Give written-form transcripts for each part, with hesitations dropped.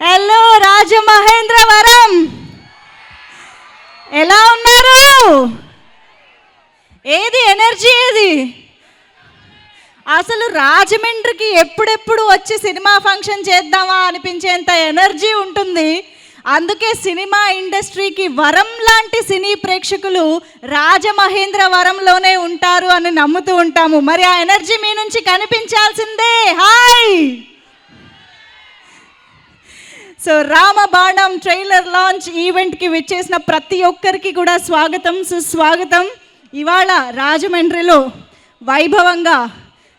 Hello Rajamahendravaram, ఎలా ఉన్నారు? ఏది ఎనర్జీ ఏది? అసలు రాజమండ్రికి ఎప్పుడెప్పుడు వచ్చి సినిమా ఫంక్షన్ చేద్దామా అనిపించేంత ఎనర్జీ ఉంటుంది. అందుకే సినిమా ఇండస్ట్రీకి వరం లాంటి సినీ ప్రేక్షకులు రాజమహేంద్రవరంలోనే ఉంటారు అని నమ్ముతూ ఉంటాము. మరి ఆ ఎనర్జీ మీ నుంచి కనిపించాల్సిందే. Hi! So Ramabanam trailer launch ఈవెంట్కి విచ్చేసిన ప్రతి ఒక్కరికి కూడా స్వాగతం, సుస్వాగతం. ఇవాళ రాజమండ్రిలో వైభవంగా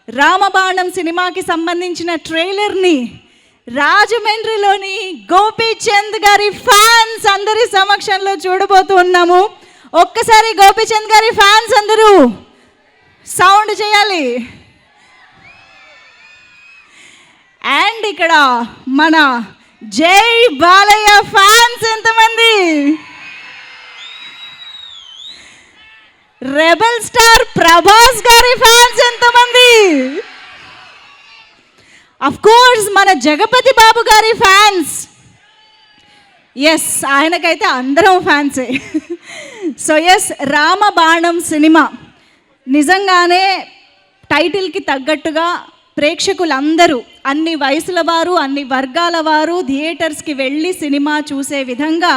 రామబాణం సినిమాకి సంబంధించిన ట్రైలర్ని రాజమండ్రిలోని గోపీచంద్ గారి ఫ్యాన్స్ అందరి సమక్షంలో చూడబోతూ ఉన్నాము. ఒక్కసారి గోపీచంద్ గారి ఫ్యాన్స్ అందరూ సౌండ్ చేయాలి. అండ్ ఇక్కడ మన జై బాలయ్య ఫ్యాన్స్ ఎంతమంది? రెబల్ స్టార్ ప్రభాస్ గారి ఫ్యాన్స్ ఎంతమంది? అఫ్ కోర్స్ మన జగపతి బాబు గారి ఫ్యాన్స్. ఎస్, ఆయనకైతే అందరం ఫ్యాన్సే. సో ఎస్, రామబాణం సినిమా నిజంగానే టైటిల్కి తగ్గట్టుగా ప్రేక్షకులందరూ అన్ని వయసుల వారు, అన్ని వర్గాల వారు థియేటర్స్కి వెళ్ళి సినిమా చూసే విధంగా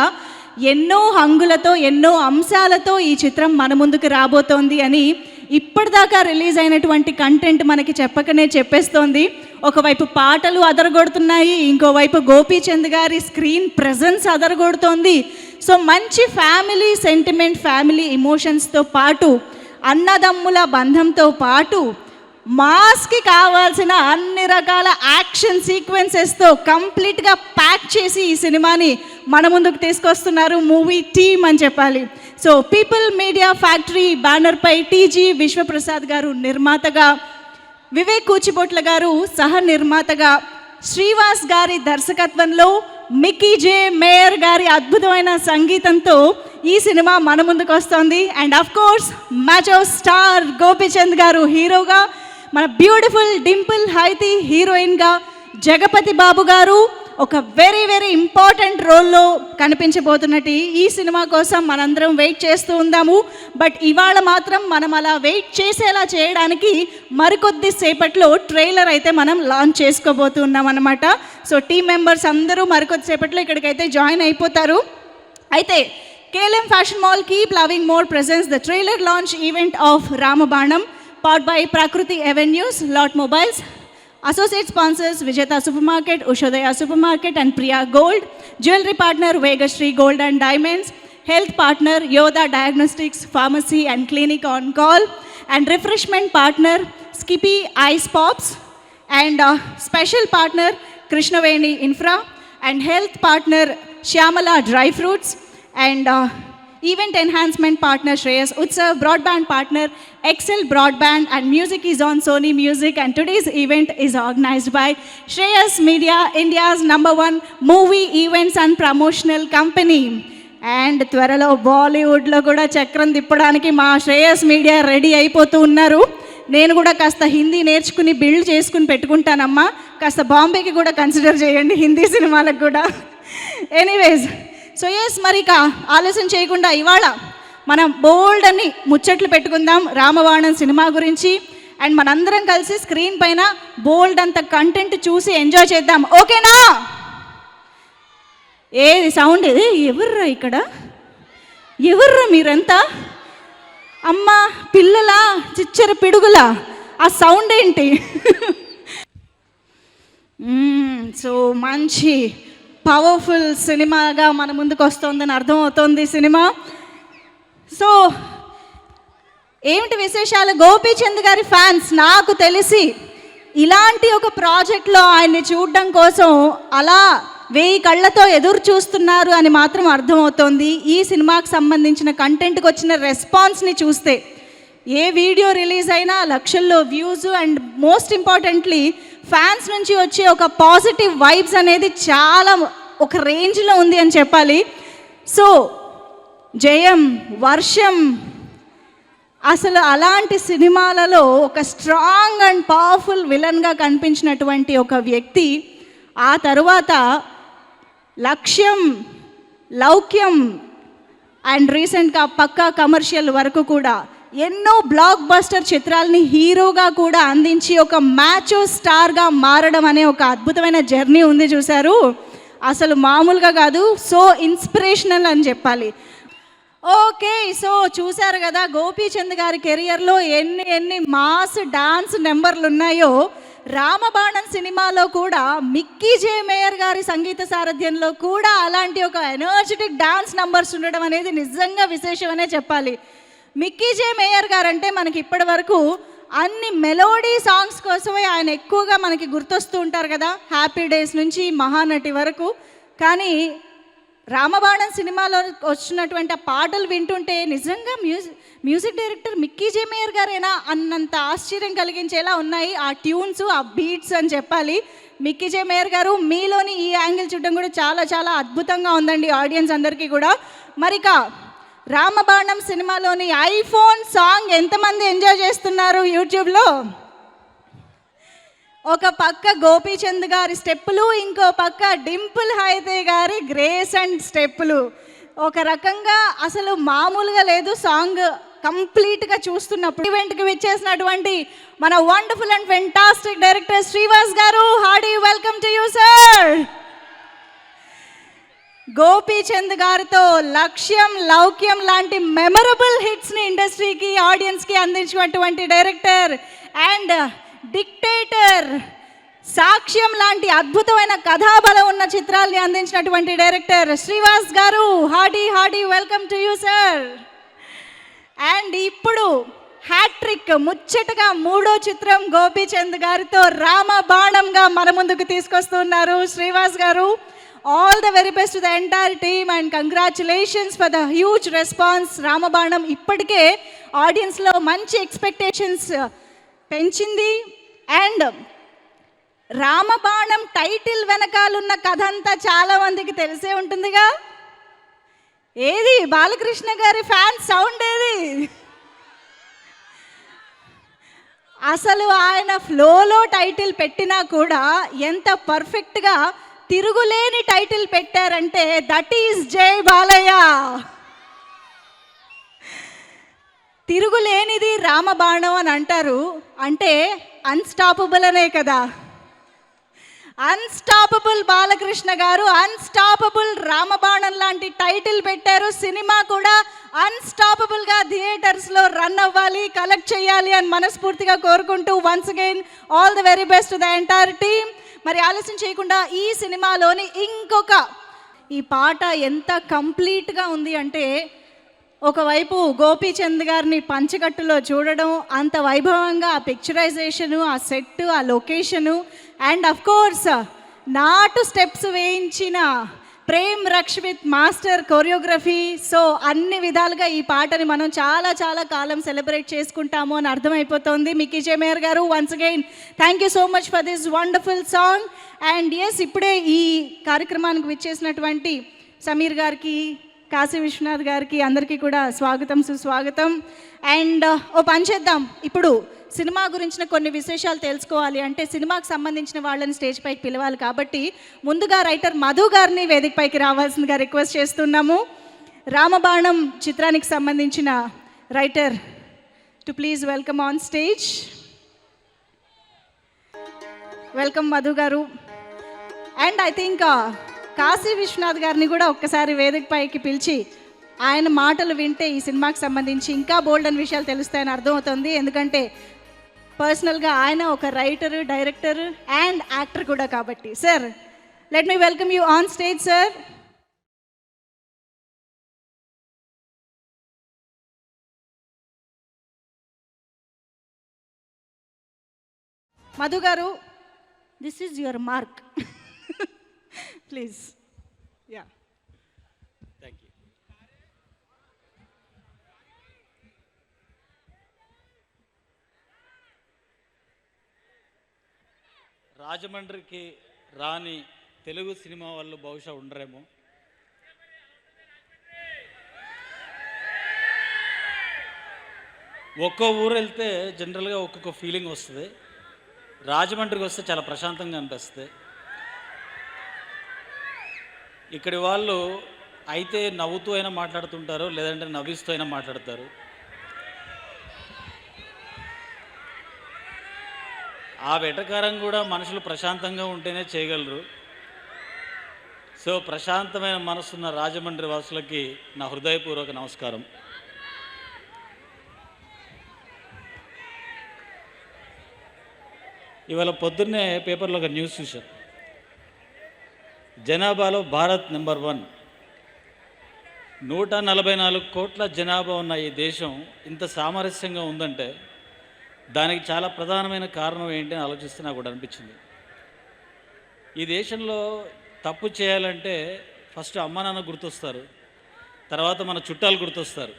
ఎన్నో హంగులతో, ఎన్నో అంశాలతో ఈ చిత్రం మన ముందుకు రాబోతోంది అని ఇప్పటిదాకా రిలీజ్ అయినటువంటి కంటెంట్ మనకి చెప్పకనే చెప్పేస్తోంది. ఒకవైపు పాటలు అదరగొడుతున్నాయి, ఇంకోవైపు గోపీచంద్ గారి స్క్రీన్ ప్రెజెన్స్ అదరగొడుతోంది. సో మంచి ఫ్యామిలీ సెంటిమెంట్, ఫ్యామిలీ ఇమోషన్స్తో పాటు, అన్నదమ్ముల బంధంతో పాటు మాస్కి కావాల్సిన అన్ని రకాల యాక్షన్ సీక్వెన్సెస్తో కంప్లీట్గా ప్యాక్ చేసి ఈ సినిమాని మన ముందుకు తీసుకొస్తున్నారు మూవీ టీమ్ అని చెప్పాలి. సో పీపుల్ మీడియా ఫ్యాక్టరీ బ్యానర్పై టీజీ విశ్వప్రసాద్ గారు నిర్మాతగా, వివేక్ కూచిబొట్ల గారు సహ నిర్మాతగా, శ్రీవాస్ గారి దర్శకత్వంలో మిక్కీ జే మేయర్ గారి అద్భుతమైన సంగీతంతో ఈ సినిమా మన ముందుకు వస్తుంది. And of course మ్యాచో star Gopichand గారు హీరోగా, మన బ్యూటిఫుల్ డింపుల్ హైతి హీరోయిన్గా, జగపతి బాబు గారు ఒక వెరీ వెరీ ఇంపార్టెంట్ రోల్లో కనిపించబోతున్నట్టు ఈ సినిమా కోసం మనందరం వెయిట్ చేస్తూ ఉందాము. బట్ ఇవాళ మాత్రం మనం అలా వెయిట్ చేసేలా చేయడానికి మరికొద్ది సేపట్లో ట్రైలర్ అయితే మనం లాంచ్ చేసుకోబోతున్నాం అన్నమాట. సో టీమ్ మెంబర్స్ అందరూ మరికొద్ది సేపట్లో ఇక్కడికైతే జాయిన్ అయిపోతారు. అయితే KLM fashion mall keep loving more presents the trailer launch event of Ramabanam powered by Prakriti Avenues, Lot Mobiles. Associate sponsors Vijeta Supermarket, Ushodaya Supermarket and Priya Gold. Jewelry partner Vegashree Gold and Diamonds. Health partner Yoda Diagnostics Pharmacy and Clinic on Call. And refreshment partner Skippy Ice Pops. And special partner Krishnaveni Infra. And health partner Shyamala Dry Fruits. And event enhancement partner Shreyas Utsav, broadband partner Excel Broadband, and music is on Sony Music. And today's event is organized by Shreyas Media, India's #1 movie events and promotional company. And త్వరలో బాలీవుడ్లో కూడా చక్రం తిప్పడానికి మా Shreyas media ready అయిపోతూ ఉన్నారు. నేను కూడా కాస్త హిందీ నేర్చుకుని బిల్డ్ చేసుకుని పెట్టుకుంటానమ్మా. కాస్త బాంబేకి కూడా కన్సిడర్ చేయండి హిందీ సినిమాలకు కూడా. ఎనీవేస్, సో ఎస్, మరి ఇక ఆలస్యం చేయకుండా ఇవాళ మనం బోల్డ్ అని ముచ్చట్లు పెట్టుకుందాం రామబాణం సినిమా గురించి. అండ్ మనందరం కలిసి స్క్రీన్ పైన బోల్డ్ అంత కంటెంట్ చూసి ఎంజాయ్ చేద్దాం. ఓకేనా? ఏది సౌండ్ ఇది? ఎవర్రా ఇక్కడ? ఎవర్రా మీరంతా? అమ్మ పిల్లలా, చిచ్చర పిడుగులా, ఆ సౌండ్ ఏంటి? సో మంచి పవర్ఫుల్ సినిమాగా మన ముందుకు వస్తుందని అర్థమవుతోంది సినిమా. సో ఏమిటి విశేషాలు? గోపీచంద్ గారి ఫ్యాన్స్ నాకు తెలిసి ఇలాంటి ఒక ప్రాజెక్ట్లో ఆయన్ని చూడడం కోసం అలా 1000 కళ్ళతో ఎదురు చూస్తున్నారు అని మాత్రం అర్థమవుతోంది. ఈ సినిమాకి సంబంధించిన కంటెంట్కి వచ్చిన రెస్పాన్స్ని చూస్తే ఏ వీడియో రిలీజ్ అయినా లక్షల్లో views, and most importantly fans నుంచి వచ్చే ఒక పాజిటివ్ వైబ్స్ అనేది చాలా ఒక రేంజ్లో ఉంది అని చెప్పాలి. సో జయం, వర్షం, అసలు అలాంటి సినిమాలలో ఒక స్ట్రాంగ్ అండ్ పవర్ఫుల్ విలన్గా కనిపించినటువంటి ఒక వ్యక్తి ఆ తరువాత లక్ష్యం, లౌక్యం అండ్ రీసెంట్గా పక్కా కమర్షియల్ వరకు కూడా ఎన్నో బ్లాక్ బస్టర్ చిత్రాలని హీరోగా కూడా అందించి ఒక మ్యాచో స్టార్గా మారడం అనే ఒక అద్భుతమైన జర్నీ ఉంది చూశారు. అసలు మామూలుగా కాదు, సో ఇన్స్పిరేషనల్ అని చెప్పాలి. ఓకే, సో చూశారు కదా గోపీచంద్ గారి కెరియర్లో ఎన్ని మాస్ డాన్స్ నెంబర్లు ఉన్నాయో. రామబాణం సినిమాలో కూడా మిక్కీ జే మేయర్ గారి సంగీత సారథ్యంలో కూడా అలాంటి ఒక ఎనర్జెటిక్ డాన్స్ నంబర్స్ ఉండడం అనేది నిజంగా విశేషమనే చెప్పాలి. మిక్కీ జే మేయర్ గారు అంటే మనకి ఇప్పటి వరకు అన్ని మెలోడీ సాంగ్స్ కోసమే ఆయన ఎక్కువగా మనకి గుర్తొస్తూ ఉంటారు కదా, హ్యాపీ డేస్ నుంచి మహానటి వరకు. కానీ రామబాణం సినిమాలో వచ్చినటువంటి ఆ పాటలు వింటుంటే నిజంగా music director Mickey J mayor గారేనా అన్నంత ఆశ్చర్యం కలిగించేలా ఉన్నాయి ఆ ట్యూన్స్, ఆ బీట్స్ అని చెప్పాలి. మిక్కీ జే మేయర్ గారు, మీలోని ఈ యాంగిల్ చూడడం కూడా చాలా చాలా అద్భుతంగా ఉందండి ఆడియన్స్ అందరికీ కూడా. మరిక రామబాణం సినిమాలోని ఐఫోన్ సాంగ్ ఎంతమంది ఎంజాయ్ చేస్తున్నారు యూట్యూబ్లో? ఒక పక్క గోపీచంద్ గారి స్టెప్పులు, ఇంకో పక్క డింపుల్ హైతే గారి గ్రేస్ అండ్ స్టెప్పులు. ఒక రకంగా అసలు మామూలుగా లేదు సాంగ్ కంప్లీట్గా చూస్తున్నప్పుడు. ఈవెంట్కి విచ్చేసినటువంటి మన wonderful and fantastic director Srivaas garu, hearty welcome to you sir. Gopichand గారితో లక్ష్యం, లౌక్యం లాంటి మెమరబుల్ హిట్స్ని ఇండస్ట్రీకి, ఆడియన్స్కి అందించినటువంటి డైరెక్టర్ అండ్ డిక్టేటర్, సాక్ష్యం లాంటి అద్భుతమైన కథాబలం ఉన్న చిత్రాల్ని అందించినటువంటి director Srivaas garu, hearty welcome to you sir. And ఇప్పుడు హ్యాట్రిక్ ముచ్చటగా 3వ చిత్రం గోపీచంద్ గారితో రామబాణంగా మన ముందుకు తీసుకొస్తున్నారు Srivaas garu. All the very best to the entire team and congratulations for the huge response. Ramabanam ఇప్పటికే ఆడియన్స్లో మంచి ఎక్స్పెక్టేషన్స్ పెంచింది. అండ్ రామబాణం టైటిల్ వెనకాలన్న కథ అంతా చాలా మందికి తెలిసే ఉంటుందిగా. ఏది బాలకృష్ణ గారి ఫ్యాన్ సౌండ్ ఏది? అసలు ఆయన ఫ్లోలో టైటిల్ పెట్టినా కూడా ఎంత పర్ఫెక్ట్గా తిరుగులేని టైటిల్ పెట్టారంటే దట్ ఈజ్ జై బాలయ్య. తిరుగులేనిది రామబాణం అని అంటారు, అంటే అన్స్టాపబుల్ అనే కదా. అన్స్టాపబుల్ బాలకృష్ణ గారు అన్స్టాపబుల్ రామబాణం లాంటి టైటిల్ పెట్టారు. సినిమా కూడా అన్స్టాపబుల్గా థియేటర్స్లో రన్ అవ్వాలి, కలెక్ట్ చేయాలి అని మనస్ఫూర్తిగా కోరుకుంటూ once again all the very best to the entire team. మరి ఆలస్యం చేయకుండా ఈ సినిమాలోని ఇంకొక ఈ పాట ఎంత కంప్లీట్గా ఉంది అంటే, ఒకవైపు గోపీచంద్ గారిని పంచకట్టులో చూడడం, అంత వైభవంగా ఆ పిక్చరైజేషను, ఆ సెట్, ఆ లొకేషను అండ్ అఫ్ కోర్స్ నాటు స్టెప్స్ వేయించిన Prem Rakshit master choreography. So అన్ని విధాలుగా ఈ పాటని మనం చాలా చాలా కాలం సెలబ్రేట్ చేసుకుంటాము అని అర్థమైపోతుంది. Mickey J Meyer garu, once again thank you so much for this wonderful song. And yes, ఇప్పుడే ఈ కార్యక్రమానికి విచ్చేసినటువంటి సమీర్ గారికి, కాశీ విశ్వనాథ్ గారికి అందరికీ కూడా స్వాగతం, సుస్వాగతం. అండ్ ఓ పని చేద్దాం, ఇప్పుడు సినిమా గురించిన కొన్ని విశేషాలు తెలుసుకోవాలి అంటే సినిమాకి సంబంధించిన వాళ్ళని స్టేజ్ పైకి పిలవాలి. కాబట్టి ముందుగా రైటర్ మధు గారిని వేదిక పైకి రావాల్సిందిగా రిక్వెస్ట్ చేస్తున్నాము. రామబాణం చిత్రానికి సంబంధించిన writer to please welcome on stage. Welcome Madhu garu. And I think Kashi Vishwanath గారిని కూడా ఒక్కసారి వేదిక పైకి పిలిచి ఆయన మాటలు వింటే ఈ సినిమాకి సంబంధించి ఇంకా బోల్డ్ అని విషయాలు తెలుస్తాయని అర్థమవుతుంది. ఎందుకంటే పర్సనల్గా ఆయన ఒక రైటర్, డైరెక్టర్ అండ్ యాక్టర్ కూడా కాబట్టి. Sir, let me welcome you on stage sir. Madhu garu, this is your mark, please. Yeah, thank you. రాజమండ్రికి రాని తెలుగు సినిమా వాళ్ళు బహుశా ఉండరేమో. ఒక్కో ఊరు వెళ్తే జనరల్గా ఒక్కొక్క ఫీలింగ్ వస్తుంది. రాజమండ్రికి వస్తే చాలా ప్రశాంతంగా అనిపిస్తుంది. ఇక్కడి వాళ్ళు అయితే నవ్వుతూ అయినా మాట్లాడుతుంటారు, లేదంటే నవ్విస్తూ అయినా మాట్లాడతారు. ఆ వెటకారం కూడా మనుషులు ప్రశాంతంగా ఉంటేనే చేయగలరు. సో ప్రశాంతమైన మనసున్న రాజమండ్రి వాసులకి నా హృదయపూర్వక నమస్కారం. ఇవాళ పొద్దున్నే పేపర్లో ఒక న్యూస్ చూశాను. జనాభాలో భారత్ నెంబర్ 1. 144 కోట్ల జనాభా ఉన్న ఈ దేశం ఇంత సామరస్యంగా ఉందంటే దానికి చాలా ప్రధానమైన కారణం ఏంటి అని ఆలోచిస్తే నాకు కూడా అనిపించింది. ఈ దేశంలో తప్పు చేయాలంటే ఫస్ట్ అమ్మ నాన్న గుర్తొస్తారు, తర్వాత మన చుట్టాలు గుర్తొస్తారు.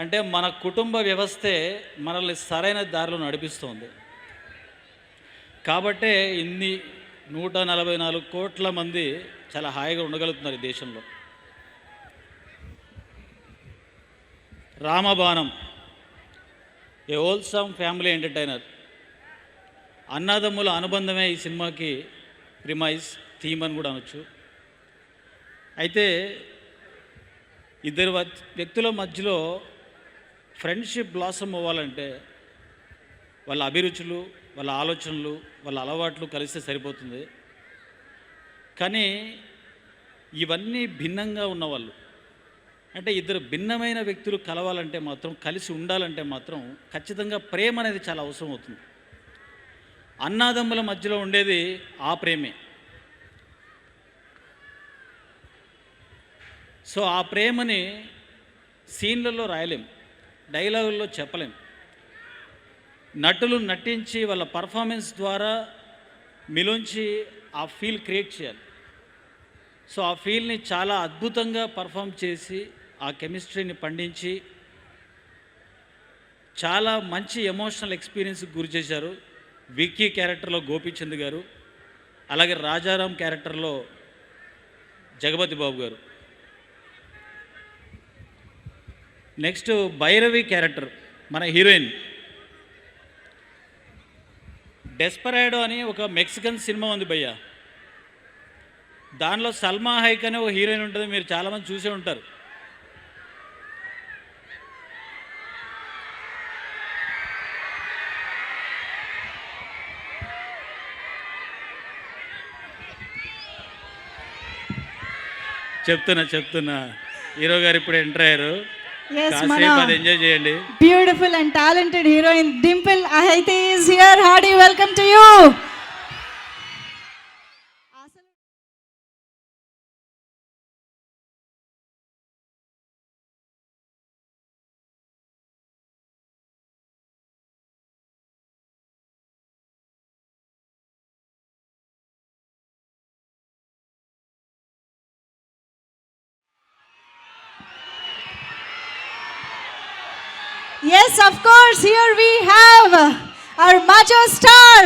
అంటే మన కుటుంబ వ్యవస్థే మనల్ని సరైన దారిలో నడిపిస్తుంది. కాబట్టే ఇన్ని 144 కోట్ల మంది చాలా హాయిగా ఉండగలుగుతున్నారు ఈ దేశంలో. రామబాణం, ఏ హోల్సమ్ ఫ్యామిలీ ఎంటర్టైనర్. అన్నదమ్ముల అనుబంధమే ఈ సినిమాకి ప్రిమైజ్, థీమ్ అని కూడా అనొచ్చు. అయితే ఇద్దరు వ్యక్తుల మధ్యలో ఫ్రెండ్షిప్ బ్లాసమ్ అవ్వాలంటే వాళ్ళ అభిరుచులు, వాళ్ళ ఆలోచనలు, వాళ్ళ అలవాట్లు కలిస్తే సరిపోతుంది. కానీ ఇవన్నీ భిన్నంగా ఉన్నవాళ్ళు, అంటే ఇద్దరు భిన్నమైన వ్యక్తులు కలవాలంటే మాత్రం, కలిసి ఉండాలంటే మాత్రం ఖచ్చితంగా ప్రేమ అనేది చాలా అవసరం అవుతుంది. అన్నాదమ్ముల మధ్యలో ఉండేది ఆ ప్రేమే. సో ఆ ప్రేమని సీన్లలో రాయలేం, డైలాగుల్లో చెప్పలేం. నటులు నటించి వాళ్ళ పర్ఫార్మెన్స్ ద్వారా మీలోంచి ఆ ఫీల్ క్రియేట్ చేయాలి. సో ఆ ఫీల్ని చాలా అద్భుతంగా పర్ఫామ్ చేసి ఆ కెమిస్ట్రీని పండించి చాలా మంచి ఎమోషనల్ ఎక్స్పీరియన్స్కి గురి చేశారు విక్కీ క్యారెక్టర్లో గోపీచంద్ గారు, అలాగే రాజారాం క్యారెక్టర్లో జగపతి బాబు గారు. నెక్స్ట్ భైరవి క్యారెక్టర్, మన హీరోయిన్. డెస్పరాడో అని ఒక మెక్సికన్ సినిమా ఉంది భయ్య, దానిలో సల్మా హైక్ అనే ఒక హీరోయిన్ ఉంటుంది, మీరు చాలామంది చూసే ఉంటారు. చెప్తున్నా హీరో గారు ఇప్పుడు ఎంటర్ అయ్యారు, కాసేపు అది ఎంజాయ్ చేయండి. Beautiful and talented heroine Dimple Hayathi is here. Hearty welcome to you. Yes, of course, here we have our macho star.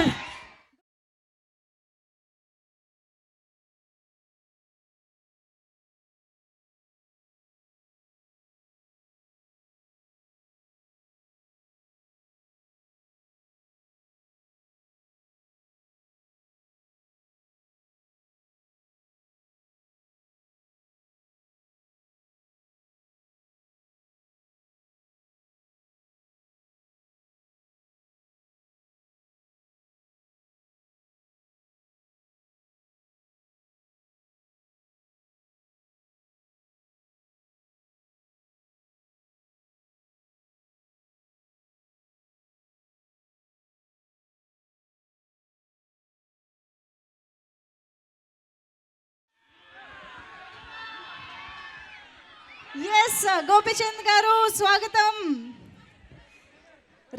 Yes Gopichand garu స్వాగతం.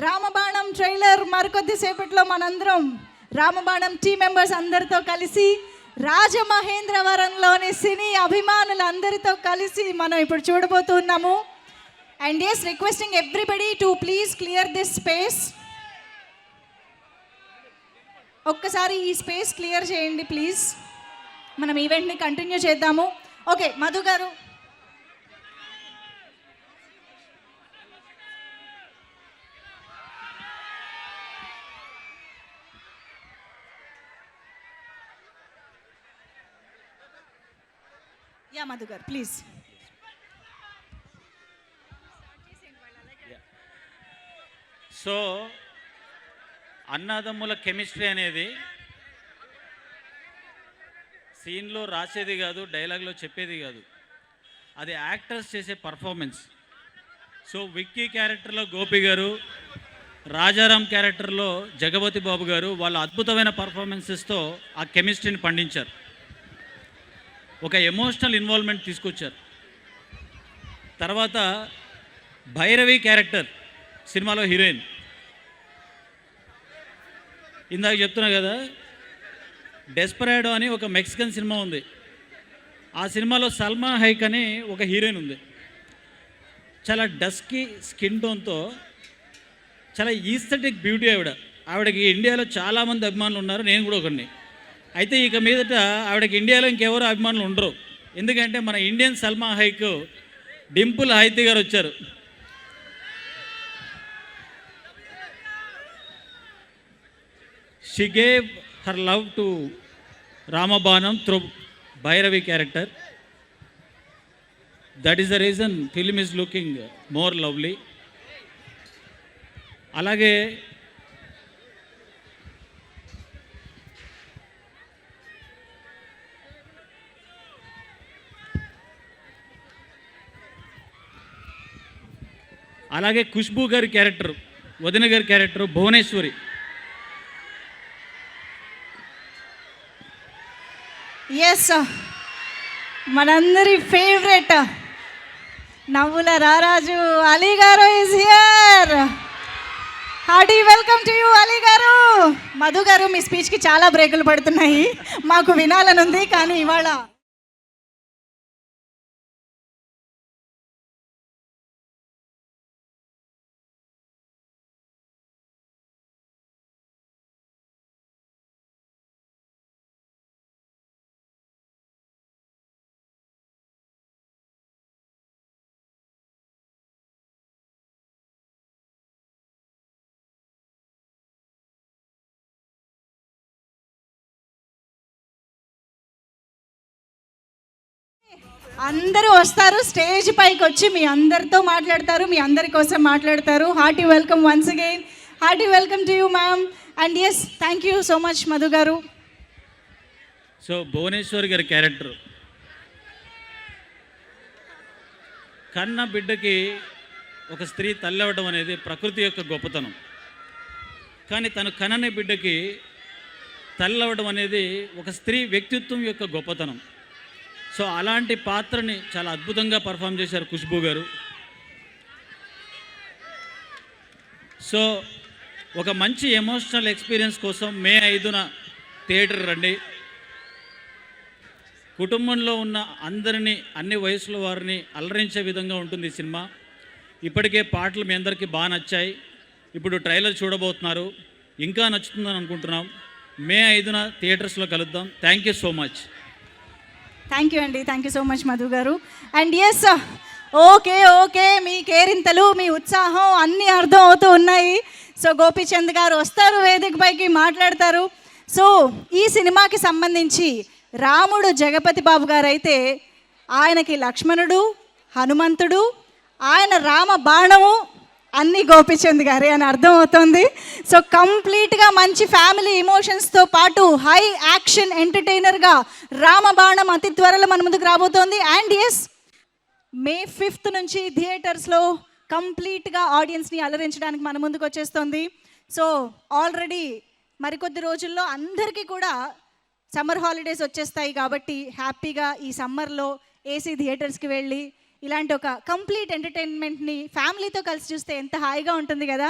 రామబాణం ట్రైలర్ మరికొద్దిసేపట్లో మనందరం రామబాణం టీం మెంబర్స్ అందరితో కలిసి రాజమహేంద్రవరంలోని సినీ అభిమానులందరితో కలిసి మనం ఇప్పుడు చూడబోతున్నాము. And yes, requesting everybody to please clear this space. ఒక్కసారి ఈ స్పేస్ క్లియర్ చేయండి ప్లీజ్, మనం ఈవెంట్ని కంటిన్యూ చేద్దాము. ఓకే మధు గారు. యా మధు గారు ప్లీజ్. సో అన్నదమ్ముల కెమిస్ట్రీ అనేది సీన్లో రాసేది కాదు, డైలాగ్లో చెప్పేది కాదు, అది యాక్టర్స్ చేసే పర్ఫార్మెన్స్. సో విక్కీ క్యారెక్టర్లో గోపి గారు, రాజారాం క్యారెక్టర్లో జగపతి బాబు గారు వాళ్ళ అద్భుతమైన పర్ఫార్మెన్సెస్తో ఆ కెమిస్ట్రీని పండించారు. ఒక ఎమోషనల్ ఇన్వాల్వ్మెంట్ తీసుకొచ్చారు. తర్వాత భైరవి క్యారెక్టర్ సినిమాలో హీరోయిన్, ఇందాక చెప్తున్నా కదా, డెస్పరాడో అని ఒక మెక్సికన్ సినిమా ఉంది. ఆ సినిమాలో సల్మా హైక్ అని ఒక హీరోయిన్ ఉంది. చాలా డస్కీ స్కిన్ టోన్తో చాలా ఈస్థెటిక్ బ్యూటీ ఆవిడకి ఇండియాలో చాలామంది అభిమానులు ఉన్నారు, నేను కూడా ఒకరిని. అయితే ఇక మీదట ఆవిడకి ఇండియాలో ఇంకెవరు అభిమానులు ఉండరు, ఎందుకంటే మన ఇండియన్ సల్మా హైక్ డింపుల్ హైతి గారు వచ్చారు. She gave her love to Ramabanam through Bhairavi character. That is the reason film is looking more lovely. అలాగే ఖుష్బూ గారి క్యారెక్టర్, వదిన గారి క్యారెక్టర్ భువనేశ్వరి. ఎస్, మనందరి ఫేవరెట్ నవ్వుల రారాజు అలీ గారు is here. Hearty welcome to you Ali గారు. మధు గారు, మీ స్పీచ్కి చాలా బ్రేకులు పడుతున్నాయి, మాకు వినాలని ఉంది, కానీ ఇవాళ అందరూ వస్తారు, స్టేజ్ పైకి వచ్చి మీ అందరితో మాట్లాడతారు, మీ అందరి కోసం మాట్లాడతారు. Hearty welcome once again. Hearty welcome to you ma'am. And yes, thank you so much Madhu garu. So Bhuvaneswari గారి క్యారెక్టర్, కన్న బిడ్డకి ఒక స్త్రీ తల్లి అవ్వడం అనేది ప్రకృతి యొక్క గొప్పతనం. కానీ తను కనని బిడ్డకి తల్లి అవ్వడం అనేది ఒక స్త్రీ వ్యక్తిత్వం యొక్క గొప్పతనం. సో అలాంటి పాత్రని చాలా అద్భుతంగా పర్ఫామ్ చేశారు ఖుష్బూ గారు. సో ఒక మంచి ఎమోషనల్ ఎక్స్పీరియన్స్ కోసం మే 5న థియేటర్ రండి. కుటుంబంలో ఉన్న అందరినీ, అన్ని వయసుల వారిని అలరించే విధంగా ఉంటుంది ఈ సినిమా. ఇప్పటికే పాటలు మీ అందరికీ బాగా నచ్చాయి, ఇప్పుడు ట్రైలర్ చూడబోతున్నారు, ఇంకా నచ్చుతుందని అనుకుంటున్నాం. మే 5న థియేటర్స్లో కలుద్దాం. Thank you so much. Thank you అండి, thank you so much Madhu garu. And yes, okay okay, మీ కేరింతలు, మీ ఉత్సాహం అన్నీ అర్థం అవుతూ ఉన్నాయి. సో గోపీచంద్ గారు వస్తారు, వేదిక పైకి మాట్లాడతారు. సో ఈ సినిమాకి సంబంధించి రాముడు జగపతి బాబు గారు అయితే ఆయనకి లక్ష్మణుడు, హనుమంతుడు, ఆయన రామ బాణము అన్నీ గోపీచంద్ గారే అని అర్థమవుతుంది. సో కంప్లీట్గా మంచి ఫ్యామిలీ ఎమోషన్స్తో పాటు హై యాక్షన్ ఎంటర్టైనర్గా రామబాణం అతి త్వరలో మన ముందుకు రాబోతోంది. అండ్ ఎస్, మే 5th నుంచి థియేటర్స్లో కంప్లీట్గా ఆడియన్స్ని అలరించడానికి మన ముందుకు వచ్చేస్తుంది. సో ఆల్రెడీ మరికొద్ది రోజుల్లో అందరికీ కూడా సమ్మర్ హాలిడేస్ వచ్చేస్తాయి కాబట్టి హ్యాపీగా ఈ సమ్మర్లో ఏసీ థియేటర్స్కి వెళ్ళి ఇలాంటి ఒక కంప్లీట్ ఎంటర్టైన్మెంట్ని ఫ్యామిలీతో కలిసి చూస్తే ఎంత హాయిగా ఉంటుంది కదా.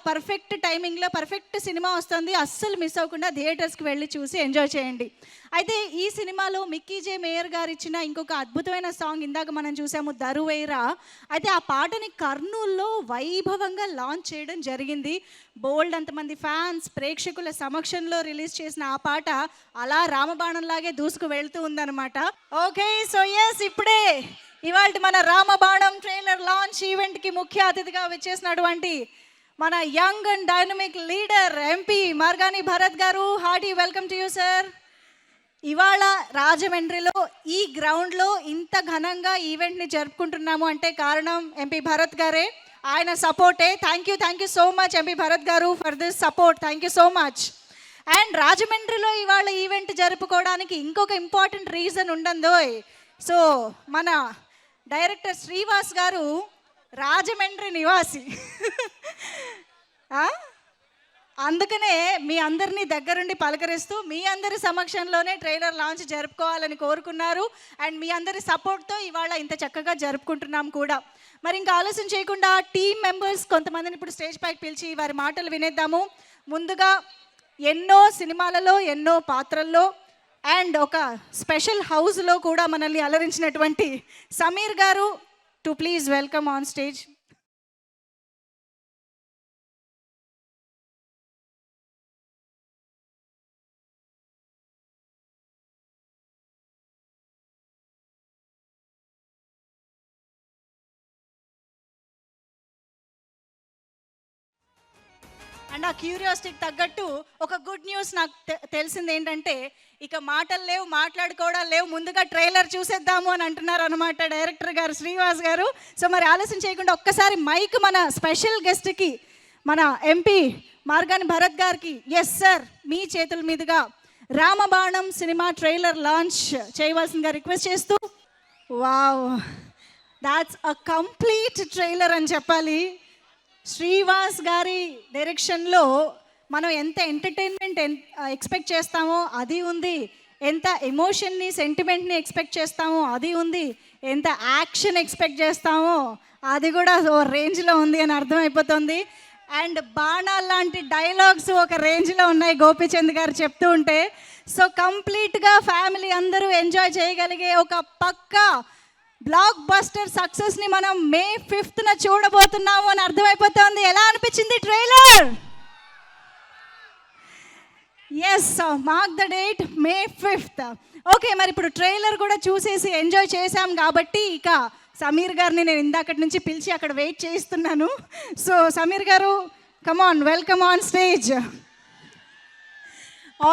పర్ఫెక్ట్ టైమింగ్లో పర్ఫెక్ట్ సినిమా వస్తుంది, అస్సలు మిస్ అవ్వకుండా థియేటర్స్కి వెళ్ళి చూసి ఎంజాయ్ చేయండి. అయితే ఈ సినిమాలో మిక్కీ జే మేయర్ గారు ఇచ్చిన ఇంకొక అద్భుతమైన సాంగ్ ఇందాక మనం చూసాము, దరువైరా. అయితే ఆ పాటని కర్నూల్లో వైభవంగా లాంచ్ చేయడం జరిగింది. బోల్డ్ అంతమంది ఫ్యాన్స్ ప్రేక్షకుల సమక్షంలో రిలీజ్ చేసిన ఆ పాట అలా రామబాణంలాగే దూసుకు వెళ్తూ ఉందన్నమాట. ఓకే, సో ఎస్, ఇప్పుడే ఇవాళ మన రామబాణం ట్రైలర్ లాంచ్ ఈవెంట్కి ముఖ్య అతిథిగా వచ్చేసినటువంటి మన young and dynamic leader MP Margani Bharat garu. Hearty welcome to you sir. ఇవాళ రాజమండ్రిలో ఈ గ్రౌండ్లో ఇంత ఘనంగా ఈవెంట్ని జరుపుకుంటున్నాము అంటే కారణం ఎంపీ భరత్ గారే, ఆయన సపోర్టే. Thank you so much MP Bharat garu for this support. Thank you so much. And రాజమండ్రిలో ఇవాళ ఈవెంట్ జరుపుకోవడానికి ఇంకొక ఇంపార్టెంట్ రీజన్ ఉండందోయ్. సో మన డైరెక్టర్ శ్రీవాస్ గారు రాజమండ్రి నివాసి. అందుకనే మీ అందరినీ దగ్గరుండి పలకరిస్తూ మీ అందరి సమక్షంలోనే ట్రైలర్ లాంచ్ జరుపుకోవాలని కోరుకున్నారు. అండ్ మీ అందరి సపోర్ట్తో ఇవాళ ఇంత చక్కగా జరుపుకుంటున్నాం కూడా. మరి ఇంకా ఆలస్యం చేయకుండా టీమ్ మెంబర్స్ కొంతమందిని ఇప్పుడు స్టేజ్ పైకి పిలిచి వారి మాటలు వినేద్దాము. ముందుగా ఎన్నో సినిమాలలో ఎన్నో పాత్రల్లో అండ్ ఒక స్పెషల్ హౌస్లో కూడా మనల్ని అలరించినటువంటి సమీర్ గారు to please welcome on stage. And ఆ క్యూరియాసిటీకి తగ్గట్టు ఒక గుడ్ న్యూస్ నాకు తెలిసింది ఏంటంటే, ఇక మాటలు లేవు, మాట్లాడుకోవడాలు లేవు, ముందుగా ట్రైలర్ చూసేద్దాము అని అంటున్నారు అనమాట డైరెక్టర్ గారు శ్రీవాస్ గారు. సో మరి ఆలస్యం చేయకుండా ఒక్కసారి మైక్ మన స్పెషల్ గెస్ట్కి, మన ఎంపీ మార్గాని భరత్ గారికి, ఎస్ సార్, మీ చేతుల మీదుగా రామబాణం సినిమా ట్రైలర్ లాంచ్ చేయవలసిందిగా రిక్వెస్ట్ చేస్తూ. Wow, that's a complete trailer అని చెప్పాలి. శ్రీవాస్ గారి డైరెక్షన్లో మనం ఎంత ఎంటర్టైన్మెంట్ ఎక్స్పెక్ట్ చేస్తామో అది ఉంది, ఎంత ఎమోషన్ని సెంటిమెంట్ని ఎక్స్పెక్ట్ చేస్తామో అది ఉంది, ఎంత యాక్షన్ ఎక్స్పెక్ట్ చేస్తామో అది కూడా ఓ రేంజ్లో ఉంది అని అర్థమైపోతుంది. అండ్ బాణాలు లాంటి డైలాగ్స్ ఒక రేంజ్లో ఉన్నాయి గోపీచంద్ గారు చెప్తూ ఉంటే. సో కంప్లీట్గా ఫ్యామిలీ అందరూ ఎంజాయ్ చేయగలిగే ఒక పక్కా బ్లాక్ బస్టర్ సక్సెస్ని మనం May 5th చూడబోతున్నాము అని అర్థమైపోతుంది. ఎలా అనిపించింది trailer? Yes, mark the date May 5th. Okay, మరి ఇప్పుడు ట్రైలర్ కూడా చూసేసి ఎంజాయ్ చేశాం కాబట్టి ఇక సమీర్ గారిని నేను ఇందాకటి నుంచి పిలిచి అక్కడ వెయిట్ చేస్తున్నాను. So Sameer garu, come on, welcome on stage.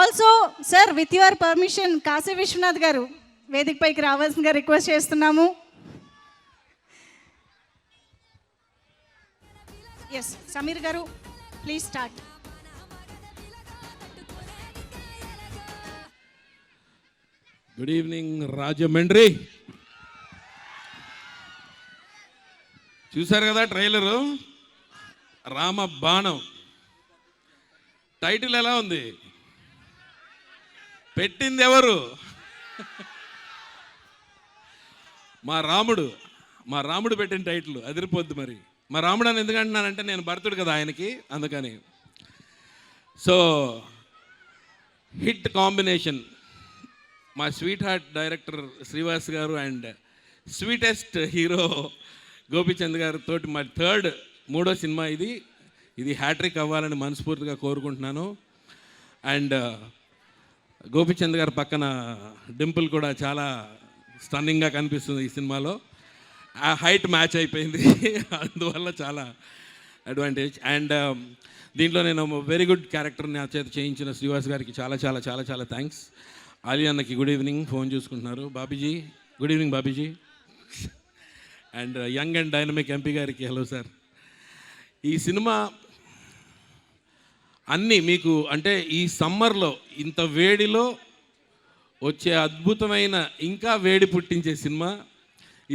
Also sir, with your permission Kashi Vishwanath garu వేదిక పైకి రావాల్సిందిగా రిక్వెస్ట్ చేస్తున్నాము. Yes Sameer garu, please start. Good evening Rajahmundry. చూశారు కదా ట్రైలరు, రామబాణం. టైటిల్ ఎలా ఉంది? పెట్టింది ఎవరు? మా రాముడు పెట్టిన టైటిల్ అదిరిపోద్ది. మరి మా రాముడు అని ఎందుకు అంటున్నానంటే నేను భర్తుడు కదా ఆయనకి, అందుకని. సో హిట్ కాంబినేషన్ మా స్వీట్ హార్ట్ డైరెక్టర్ శ్రీవాస్ గారు అండ్ స్వీటెస్ట్ హీరో గోపీచంద్ గారు తోటి మా మూడో సినిమా ఇది హ్యాట్రిక్ అవ్వాలని మనస్ఫూర్తిగా కోరుకుంటున్నాను. అండ్ గోపీచంద్ గారు పక్కన డింపుల్ కూడా చాలా స్టన్నింగ్గా కనిపిస్తుంది ఈ సినిమాలో. ఆ హైట్ మ్యాచ్ అయిపోయింది, అందువల్ల చాలా అడ్వాంటేజ్. అండ్ దీంట్లో నేను వెరీ గుడ్ క్యారెక్టర్ నా చేత చేయించిన శ్రీవాస్ గారికి చాలా చాలా చాలా చాలా థ్యాంక్స్. ఆలీ అన్నకి గుడ్ ఈవినింగ్, ఫోన్ చూసుకుంటున్నారు. Bobbyji, good evening Bobbyji. And young and dynamic MP గారికి హలో సార్. ఈ సినిమా అన్నీ మీకు అంటే ఈ సమ్మర్లో ఇంత వేడిలో వచ్చే అద్భుతమైన ఇంకా వేడి పుట్టించే సినిమా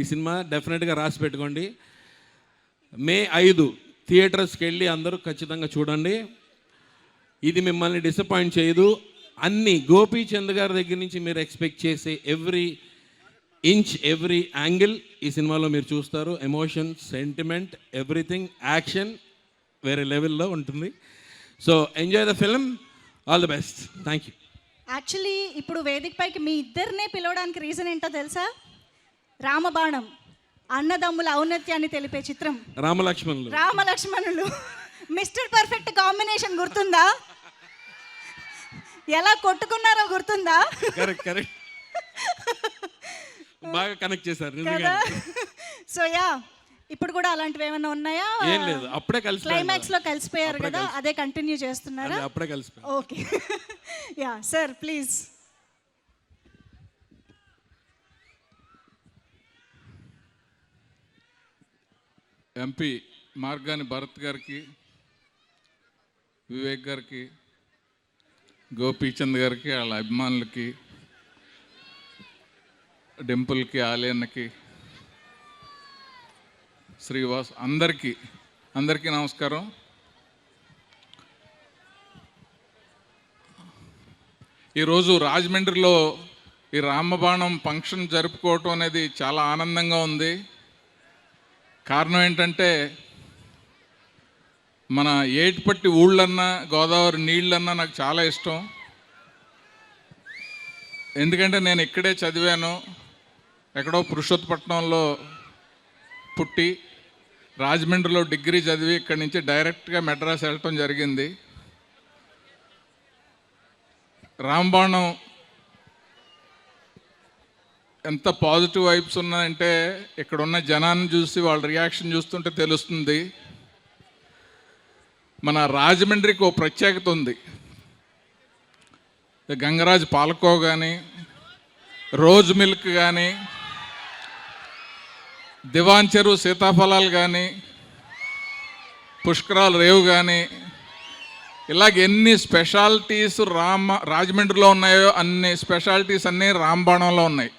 ఈ సినిమా. డెఫినెట్గా రాసి పెట్టుకోండి. May 5 థియేటర్స్కి వెళ్ళి అందరూ ఖచ్చితంగా చూడండి. ఇది మిమ్మల్ని డిసప్పాయింట్ చేయదు. అన్ని గోపీచంద్ గారి దగ్గర నుంచి మీరు ఎక్స్పెక్ట్ చేసే ఎవ్రీ ఇంచ్ ఎవ్రీ యాంగిల్ ఈ సినిమాలో మీరు చూస్తారు. ఎమోషన్, సెంటిమెంట్, ఎవ్రీథింగ్, యాక్షన్ వేరే లెవెల్లో ఉంటుంది. So enjoy the film. All the best. Thank you. Actually ఇప్పుడు వేదిక పైకి మీ ఇద్దరినే పిలవడానికి రీజన్ ఏంటో తెలుసా? రామబాణం, అన్నదమ్ముల ఔన్నత్యాన్ని తెలిపే చిత్రం. రామలక్ష్మణులు మిస్టర్ పర్ఫెక్ట్ కాంబినేషన్ గుర్తుందా? ఎలా కొట్టుకున్నారో గుర్తుందా? కరెక్ట్, బాగా కనెక్ట్ చేశారు. సో యా, ఇప్పుడు కూడా అలాంటివి ఏమైనా ఉన్నాయా? ఏం లేదు, అప్పుడే క్లైమాక్స్ లో కలిసిపోయారు కదా, అదే కంటిన్యూ చేస్తున్నారా? అప్పుడే కలిసిపోయారు. Okay. Yeah sir, please. MP Margani Bharat గారికి, వివేక్ గారికి, గోపీచంద్ గారికి, వాళ్ళ అభిమానులకి, డింపుల్కి, ఆలియన్నకి, శ్రీవాస్ అందరికీ నమస్కారం. ఈరోజు రాజమండ్రిలో ఈ రామబాణం ఫంక్షన్ జరుపుకోవటం అనేది చాలా ఆనందంగా ఉంది. కారణం ఏంటంటే మన ఏటిపట్టి ఊళ్ళన్నా గోదావరి నీళ్ళన్నా నాకు చాలా ఇష్టం. ఎందుకంటే నేను ఇక్కడే చదివాను, ఎక్కడో పురుషోత్తపట్నంలో పుట్టి రాజమండ్రిలో డిగ్రీ చదివి ఇక్కడి నుంచి డైరెక్ట్గా మెడ్రాస్ వెళ్ళటం జరిగింది. రాంబాణం ఎంత పాజిటివ్ వైబ్స్ ఉన్నాయంటే ఇక్కడ ఉన్న జనాన్ని చూసి వాళ్ళ రియాక్షన్ చూస్తుంటే తెలుస్తుంది. మన రాజమండ్రికి ఓ ప్రత్యేకత ఉంది. గంగరాజ్ పాలకో కానీ, రోజ్ మిల్క్ కానీ, దివాన్ చెరువు సీతాఫలాలు కానీ, పుష్కరాలు రేవు కానీ, ఇలాగ ఎన్ని స్పెషాలిటీస్ రాజమండ్రిలో ఉన్నాయో అన్ని స్పెషాలిటీస్ అన్నీ రాంబాణంలో ఉన్నాయి.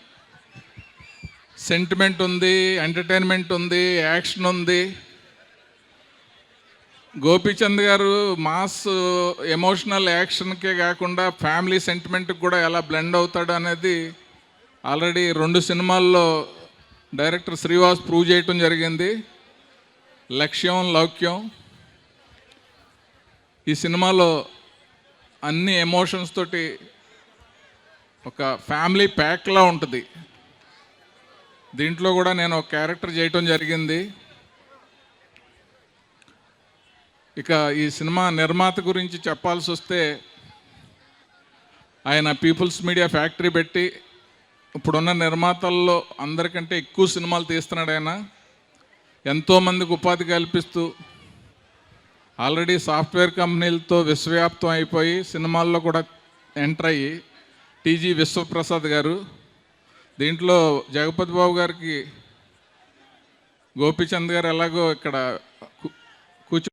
సెంటిమెంట్ ఉంది, ఎంటర్టైన్మెంట్ ఉంది, యాక్షన్ ఉంది. గోపీచంద్ గారు మాస్ ఎమోషనల్ యాక్షన్కే కాకుండా ఫ్యామిలీ సెంటిమెంట్కి కూడా ఎలా బ్లెండ్ అవుతాడు అనేది ఆల్రెడీ 2 సినిమాల్లో డైరెక్టర్ శ్రీవాస్ ప్రూవ్ చేయటం జరిగింది. లక్ష్యం, లౌక్యం. ఈ సినిమాలో అన్ని ఎమోషన్స్ తోటి ఒక ఫ్యామిలీ ప్యాక్లా ఉంటుంది. దీంట్లో కూడా నేను ఒక క్యారెక్టర్ చేయటం జరిగింది. ఇక ఈ సినిమా నిర్మాత గురించి చెప్పాల్సి వస్తే, ఆయన పీపుల్స్ మీడియా ఫ్యాక్టరీ పెట్టి ఇప్పుడున్న నిర్మాతల్లో అందరికంటే ఎక్కువ సినిమాలు తీస్తున్నాడు. ఆయన ఎంతోమందికి ఉపాధి కల్పిస్తూ ఆల్రెడీ సాఫ్ట్వేర్ కంపెనీలతో విశ్వవ్యాప్తం అయిపోయి సినిమాల్లో కూడా ఎంటర్ అయ్యి టీజీ విశ్వప్రసాద్ గారు, దీంట్లో జగపతి బాబు గారికి గోపీచంద్ గారు ఎలాగో ఇక్కడ కూర్చో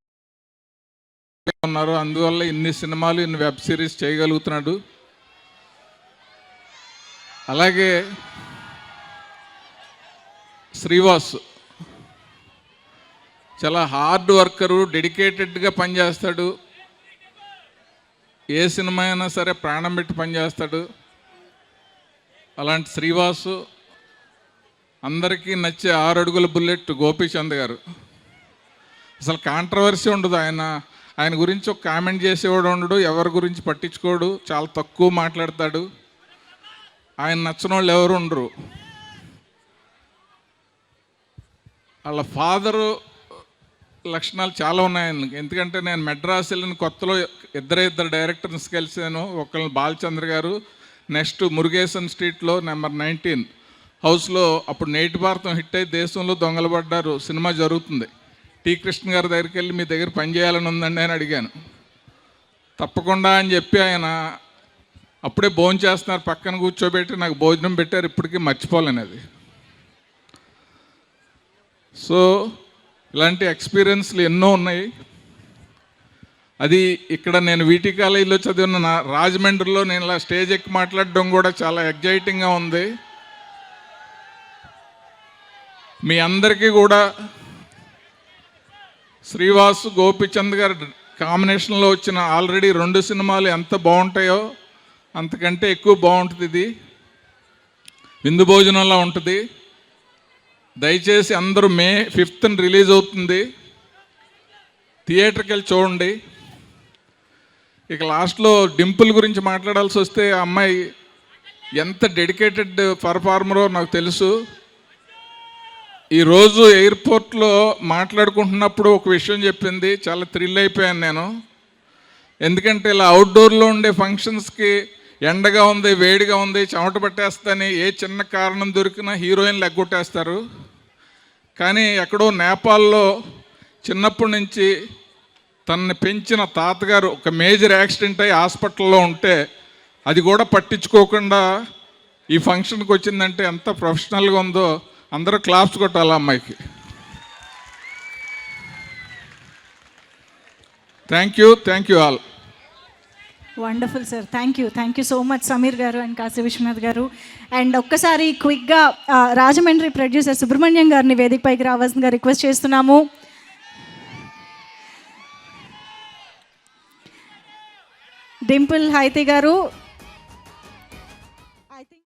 ఉన్నారు, అందువల్ల ఇన్ని సినిమాలు ఇన్ని వెబ్ సిరీస్ చేయగలుగుతున్నాడు. అలాగే శ్రీవాస్ చాలా హార్డ్ వర్కరు, డెడికేటెడ్గా పనిచేస్తాడు. ఏ సినిమా అయినా సరే ప్రాణం పెట్టి పనిచేస్తాడు. అలాంటి శ్రీవాసు అందరికీ నచ్చే 6 అడుగుల బుల్లెట్ గోపీచంద్ గారు. అసలు కాంట్రవర్సీ ఉండదు. ఆయన గురించి ఒక కామెంట్ చేసేవాడు ఉండడు, ఎవరి గురించి పట్టించుకోడు, చాలా తక్కువ మాట్లాడతాడు. ఆయన నచ్చిన వాళ్ళు ఎవరు ఉండరు. వాళ్ళ ఫాదరు లక్షణాలు చాలా ఉన్నాయి ఆయనకి. ఎందుకంటే నేను మెడ్రాస్ వెళ్ళిన కొత్తలో ఇద్దరు డైరెక్టర్స్ కలిసాను. ఒకళ్ళు బాలచంద్ర గారు, నెక్స్ట్ మురుగేసన్ స్ట్రీట్లో నెంబర్ 19 హౌస్లో అప్పుడు నేటి భారతం హిట్ అయి దేశంలో దొంగలు పడ్డారు సినిమా జరుగుతుంది. టి కృష్ణ గారి దగ్గరికి వెళ్ళి మీ దగ్గర పని చేయాలని ఉందండి అని అడిగాను. తప్పకుండా అని చెప్పి ఆయన అప్పుడే భోజనం చేస్తున్నారు, పక్కన కూర్చోబెట్టి నాకు భోజనం పెట్టారు. ఇప్పటికీ మర్చిపోలేనిది. సో ఇలాంటి ఎక్స్పీరియన్స్లు ఎన్నో ఉన్నాయి. అది ఇక్కడ నేను వీటి కాలేజీలో చదివిన రాజమండ్రిలో నేను ఇలా స్టేజ్ ఎక్కి మాట్లాడడం కూడా చాలా ఎగ్జైటింగ్గా ఉంది. మీ అందరికీ కూడా శ్రీవాసు గోపీచంద్ గారి కాంబినేషన్లో వచ్చిన ఆల్రెడీ 2 సినిమాలు ఎంత బాగుంటాయో అంతకంటే ఎక్కువ బాగుంటుంది. ఇది విందు భోజనంలా ఉంటుంది. దయచేసి అందరూ May 5th రిలీజ్ అవుతుంది, థియేటర్కి వెళ్ళి చూడండి. ఇక లాస్ట్లో డింపుల్ గురించి మాట్లాడాల్సి వస్తే, ఆ అమ్మాయి ఎంత డెడికేటెడ్ పర్ఫార్మరో నాకు తెలుసు. ఈరోజు ఎయిర్పోర్ట్లో మాట్లాడుకుంటున్నప్పుడు ఒక విషయం చెప్పింది, చాలా థ్రిల్ అయిపోయాను నేను. ఎందుకంటే ఇలా అవుట్డోర్లో ఉండే ఫంక్షన్స్కి ఎండగా ఉంది, వేడిగా ఉంది, చెమట పట్టేస్తని ఏ చిన్న కారణం దొరికినా హీరోయిన్లు ఎగ్గొట్టేస్తారు. కానీ ఎక్కడో నేపాల్లో చిన్నప్పటి నుంచి తనని పెంచిన తాతగారు ఒక మేజర్ యాక్సిడెంట్ అయ్యి హాస్పిటల్లో ఉంటే అది కూడా పట్టించుకోకుండా ఈ ఫంక్షన్కి వచ్చిందంటే ఎంత ప్రొఫెషనల్గా ఉందో. అందరూ క్లాప్స్ కొట్టాలి అమ్మాయికి. Thank you all. Wonderful sir, thank you so much Sameer garu and Kashi Vishwanath గారు. అండ్ ఒక్కసారి క్విక్గా రాజమండ్రి ప్రొడ్యూసర్ సుబ్రహ్మణ్యం గారిని వేదికపైకి రావాల్సిందిగా రిక్వెస్ట్ చేస్తున్నాము. డింపుల్ హైతి గారు, ఐ థింక్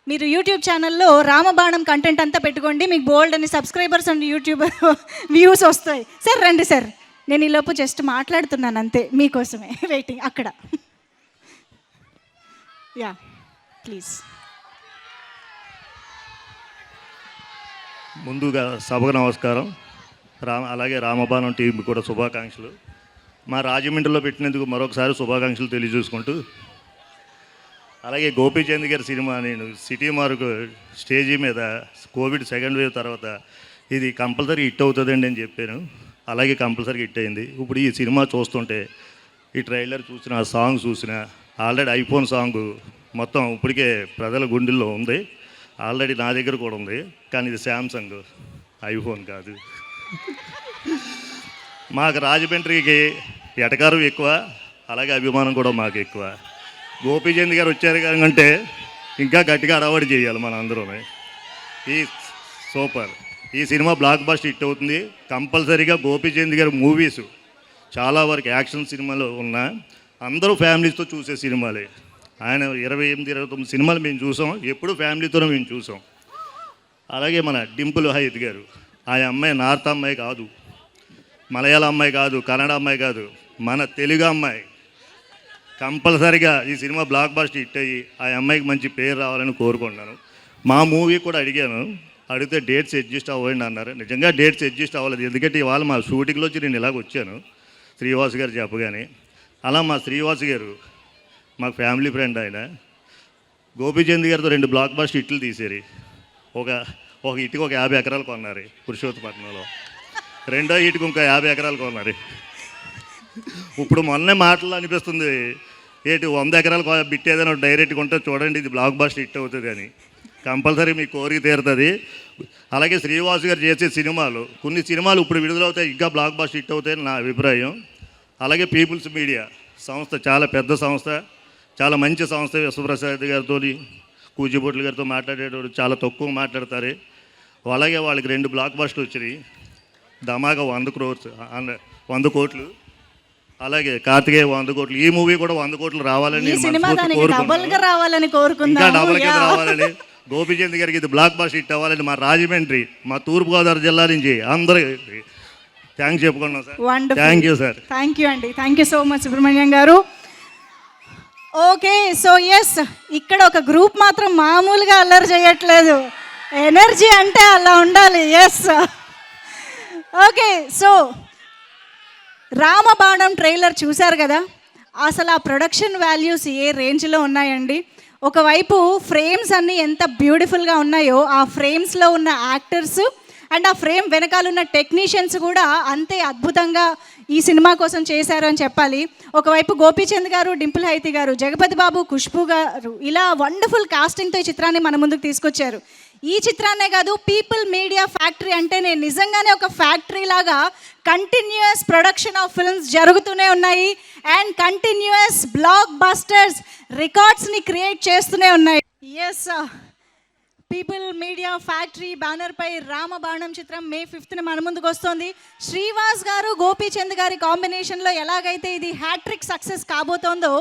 మీరు యూట్యూబ్ ఛానల్లో రామబాణం కంటెంట్ అంతా పెట్టుకోండి, మీకు బోల్డ్ అని సబ్స్క్రైబర్స్ అండ్ యూట్యూబ్ వ్యూస్ వస్తాయి. సార్ రండి సార్, నేను ఈలోపు జస్ట్ మాట్లాడుతున్నాను అంతే మీకోసమే, వెయిటింగ్ అక్కడ. Yeah please. ముందుగా సభకు నమస్కారం. అలాగే రామబాణం టీంకి కూడా శుభాకాంక్షలు. మా రాజమండ్రిలో పెట్టినందుకు మరొకసారి శుభాకాంక్షలు తెలియజేసుకుంటూ, అలాగే గోపీచంద్ గారి సినిమా నేను సిటీ మార్కు స్టేజీ మీద కోవిడ్ సెకండ్ వేవ్ తర్వాత ఇది కంపల్సరీ హిట్ అవుతుందండి అని చెప్పాను. అలాగే కంపల్సరీ హిట్ అయింది. ఇప్పుడు ఈ సినిమా చూస్తుంటే ఈ ట్రైలర్ చూసిన, సాంగ్ చూసిన, ఆల్రెడీ ఐఫోన్ సాంగ్ మొత్తం ఇప్పటికే ప్రజల గుండెల్లో ఉంది. ఆల్రెడీ నా దగ్గర కూడా ఉంది, కానీ ఇది శాంసంగ్, ఐఫోన్ కాదు. మాకు రాజమండ్రికి ఎటకారం ఎక్కువ, అలాగే అభిమానం కూడా మాకు ఎక్కువ. గోపీచంద్ గారు వచ్చారు కంటే ఇంకా గట్టిగా అడవాడి చేయాలి మన అందరూ. ఈ సూపర్, ఈ సినిమా బ్లాక్ బస్టర్ హిట్ అవుతుంది. కంపల్సరీగా గోపీచంద్ గారి మూవీస్ చాలా వరకు యాక్షన్ సినిమాలు ఉన్నా అందరూ ఫ్యామిలీస్తో చూసే సినిమాలే. ఆయన 28-29 సినిమాలు మేము చూసాం, ఎప్పుడు ఫ్యామిలీతోనే మేము చూసాం. అలాగే మన డింపుల్ హైత్ గారు, ఆ అమ్మాయి నార్త్ అమ్మాయి కాదు, మలయాళ అమ్మాయి కాదు, కన్నడ అమ్మాయి కాదు, మన తెలుగు అమ్మాయి. కంపల్సరిగా ఈ సినిమా బ్లాక్ బస్టర్ హిట్ అయ్యి ఆ అమ్మాయికి మంచి పేరు రావాలని కోరుకుంటున్నాను. మా మూవీ కూడా అడిగాను, అడిగితే డేట్స్ అడ్జస్ట్ అవ్వండి అన్నారు. నిజంగా డేట్స్ అడ్జస్ట్ అవ్వలేదు, ఎందుకంటే ఇవాళ మా షూటింగ్లో వచ్చి నేను ఇలాగ వచ్చాను శ్రీవాస్ గారు చెప్పగానే. అలా మా శ్రీవాస్ గారు మాకు ఫ్యామిలీ ఫ్రెండ్. ఆయన గోపీచంద్ గారితో 2 బ్లాక్ బస్టర్ హిట్లు తీసేరి. ఒక ఇటుకు ఒక 50 ఎకరాలు కొన్నారు పురుషోత్తపట్నంలో, రెండో ఇటుకు ఇంకో 50 ఎకరాలు కొన్నారు. ఇప్పుడు మొన్నే మాటలు అనిపిస్తుంది, ఏంటి 100 ఎకరాలు బిట్టేదని డైరెక్ట్గా ఉంటే చూడండి ఇది బ్లాక్ బస్టర్ హిట్ అవుతుంది అని. కంపల్సరీ మీ కోరిక తీరుతుంది. అలాగే శ్రీవాసు గారు చేసే సినిమాలు, కొన్ని సినిమాలు ఇప్పుడు విడుదలవుతాయి, ఇంకా బ్లాక్ బస్టర్ హిట్ అవుతాయని నా అభిప్రాయం. అలాగే పీపుల్స్ మీడియా సంస్థ చాలా పెద్ద సంస్థ, చాలా మంచి సంస్థ. విశ్వప్రసాద్ గారితో, కూచిపూట్ల గారితో మాట్లాడేటప్పుడు చాలా తక్కువ మాట్లాడతారు. అలాగే వాళ్ళకి 2 బ్లాక్ బస్టర్లు వచ్చినాయి, ధమాకా 100 కోట్లు. అలాగే కార్తికేయ 100 కోట్లు. ఈ మూవీ కూడా 100 కోట్లు రావాలని రావాలని ఇంకా డబల్ కింద రావాలని. గోపీచంద్ గారికి ఇది బ్లాక్ బస్టర్ హిట్ అవ్వాలని మా రాజమండ్రి, మా తూర్పుగోదావరి జిల్లా నుంచి అందరికీ థ్యాంక్స్ చెప్పుకున్నాం sir. Thank you sir. Thank you అండి, thank you so much Subrahmanyam garu. Okay, so yes, ఇక్కడ ఒక గ్రూప్ మాత్రం మామూలుగా అల్లరి చేయట్లేదు. ఎనర్జీ అంటే అలా ఉండాలి. Yes, okay. So Ramabanam trailer చూశారు కదా, అసలు ఆ ప్రొడక్షన్ వాల్యూస్ ఏ రేంజ్లో ఉన్నాయండి. ఒకవైపు ఫ్రేమ్స్ అన్నీ ఎంత బ్యూటిఫుల్గా ఉన్నాయో, ఆ ఫ్రేమ్స్లో ఉన్న యాక్టర్స్ అండ్ ఆ ఫ్రేమ్ వెనకాల ఉన్న టెక్నీషియన్స్ కూడా అంతే అద్భుతంగా ఈ సినిమా కోసం చేశారు అని చెప్పాలి. ఒకవైపు గోపీచంద్ గారు, డింపుల్ హైతి గారు, జగపతి బాబు, ఖుష్బు గారు ఇలా వండర్ఫుల్ కాస్టింగ్తో ఈ చిత్రాన్ని మన ముందుకు తీసుకొచ్చారు. ఈ చిత్రాన్నే కాదు, పీపుల్ మీడియా ఫ్యాక్టరీ అంటేనే నిజంగానే ఒక ఫ్యాక్టరీ లాగా కంటిన్యూయస్ ప్రొడక్షన్ ఆఫ్ ఫిల్మ్స్ జరుగుతూనే ఉన్నాయి అండ్ కంటిన్యూయస్ బ్లాక్ బస్టర్స్ రికార్డ్స్ని క్రియేట్ చేస్తూనే ఉన్నాయి. ఎస్, పీపుల్ మీడియా ఫ్యాక్టరీ బ్యానర్పై రామబాణం చిత్రం May 5th మన ముందుకు వస్తుంది. శ్రీవాస్ గారు, గోపీచంద్ గారి కాంబినేషన్లో ఎలాగైతే ఇది హ్యాట్రిక్ సక్సెస్ కాబోతోందో,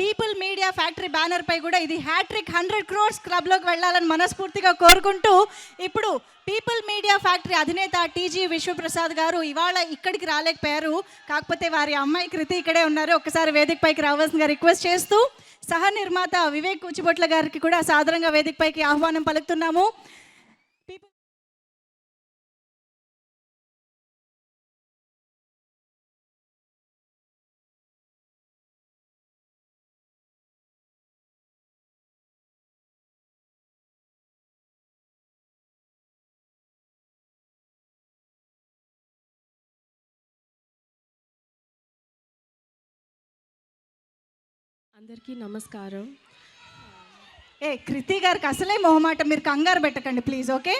పీపుల్ మీడియా ఫ్యాక్టరీ బ్యానర్పై కూడా ఇది హ్యాట్రిక్ 100 crores క్లబ్లోకి వెళ్ళాలని మనస్ఫూర్తిగా కోరుకుంటూ, ఇప్పుడు పీపుల్ మీడియా ఫ్యాక్టరీ అధినేత టీజీ విశ్వప్రసాద్ గారు ఇవాళ ఇక్కడికి రాలేకపోయారు, కాకపోతే వారి అమ్మాయి కృతి ఇక్కడే ఉన్నారు. ఒకసారి వేదికపైకి రావాల్సిందిగా రిక్వెస్ట్ చేస్తూ, సహ నిర్మాత వివేక్ కూచిబొట్ల గారికి కూడా సాదరంగా వేదికపైకి ఆహ్వానం పలుకుతున్నాము. అందరికీ నమస్కారం. ఏ కృతి గారికి అసలే మొహమాట, మీరు కంగారు పెట్టకండి please, okay?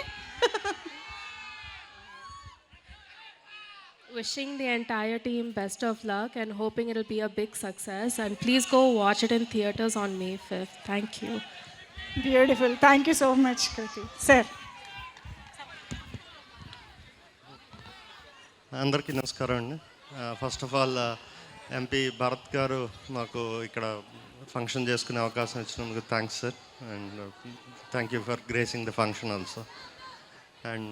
Wishing the entire team best of luck and hoping it'll be a big success. And please go watch it in theaters on May 5th. Thank you. Beautiful, thank you so much Kriti sir. అందరికీ నమస్కారం అండి. First of all MP Bharat garu మాకు ఇక్కడ function చేసుకునే అవకాశం ఇచ్చినందుకు thanks sir, and thank you for gracing the function also. అండ్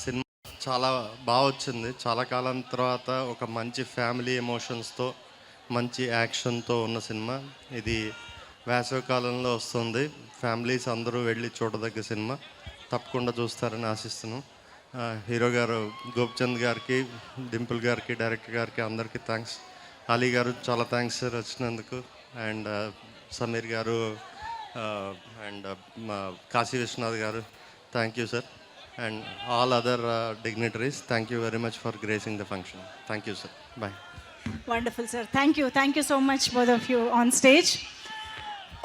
cinema చాలా బాగా వచ్చింది. చాలా కాలం తర్వాత ఒక మంచి ఫ్యామిలీ ఎమోషన్స్తో మంచి యాక్షన్తో ఉన్న సినిమా ఇది. వేసవి కాలంలో వస్తుంది, ఫ్యామిలీస్ అందరూ వెళ్ళి చూడదగ్గ సినిమా, తప్పకుండా చూస్తారని ఆశిస్తున్నాం. హీరో గారు గోపిచంద్ గారికి, డింపుల్ గారికి, డైరెక్టర్ గారికి అందరికీ థ్యాంక్స్. అలీ గారు చాలా థ్యాంక్స్ సార్ వచ్చినందుకు, అండ్ సమీర్ గారు అండ్ మా Kashi Vishwanath garu thank you sir, and all other dignitaries thank you very much for gracing the function. Thank you sir, bye. Wonderful sir, thank you so much both of you on stage.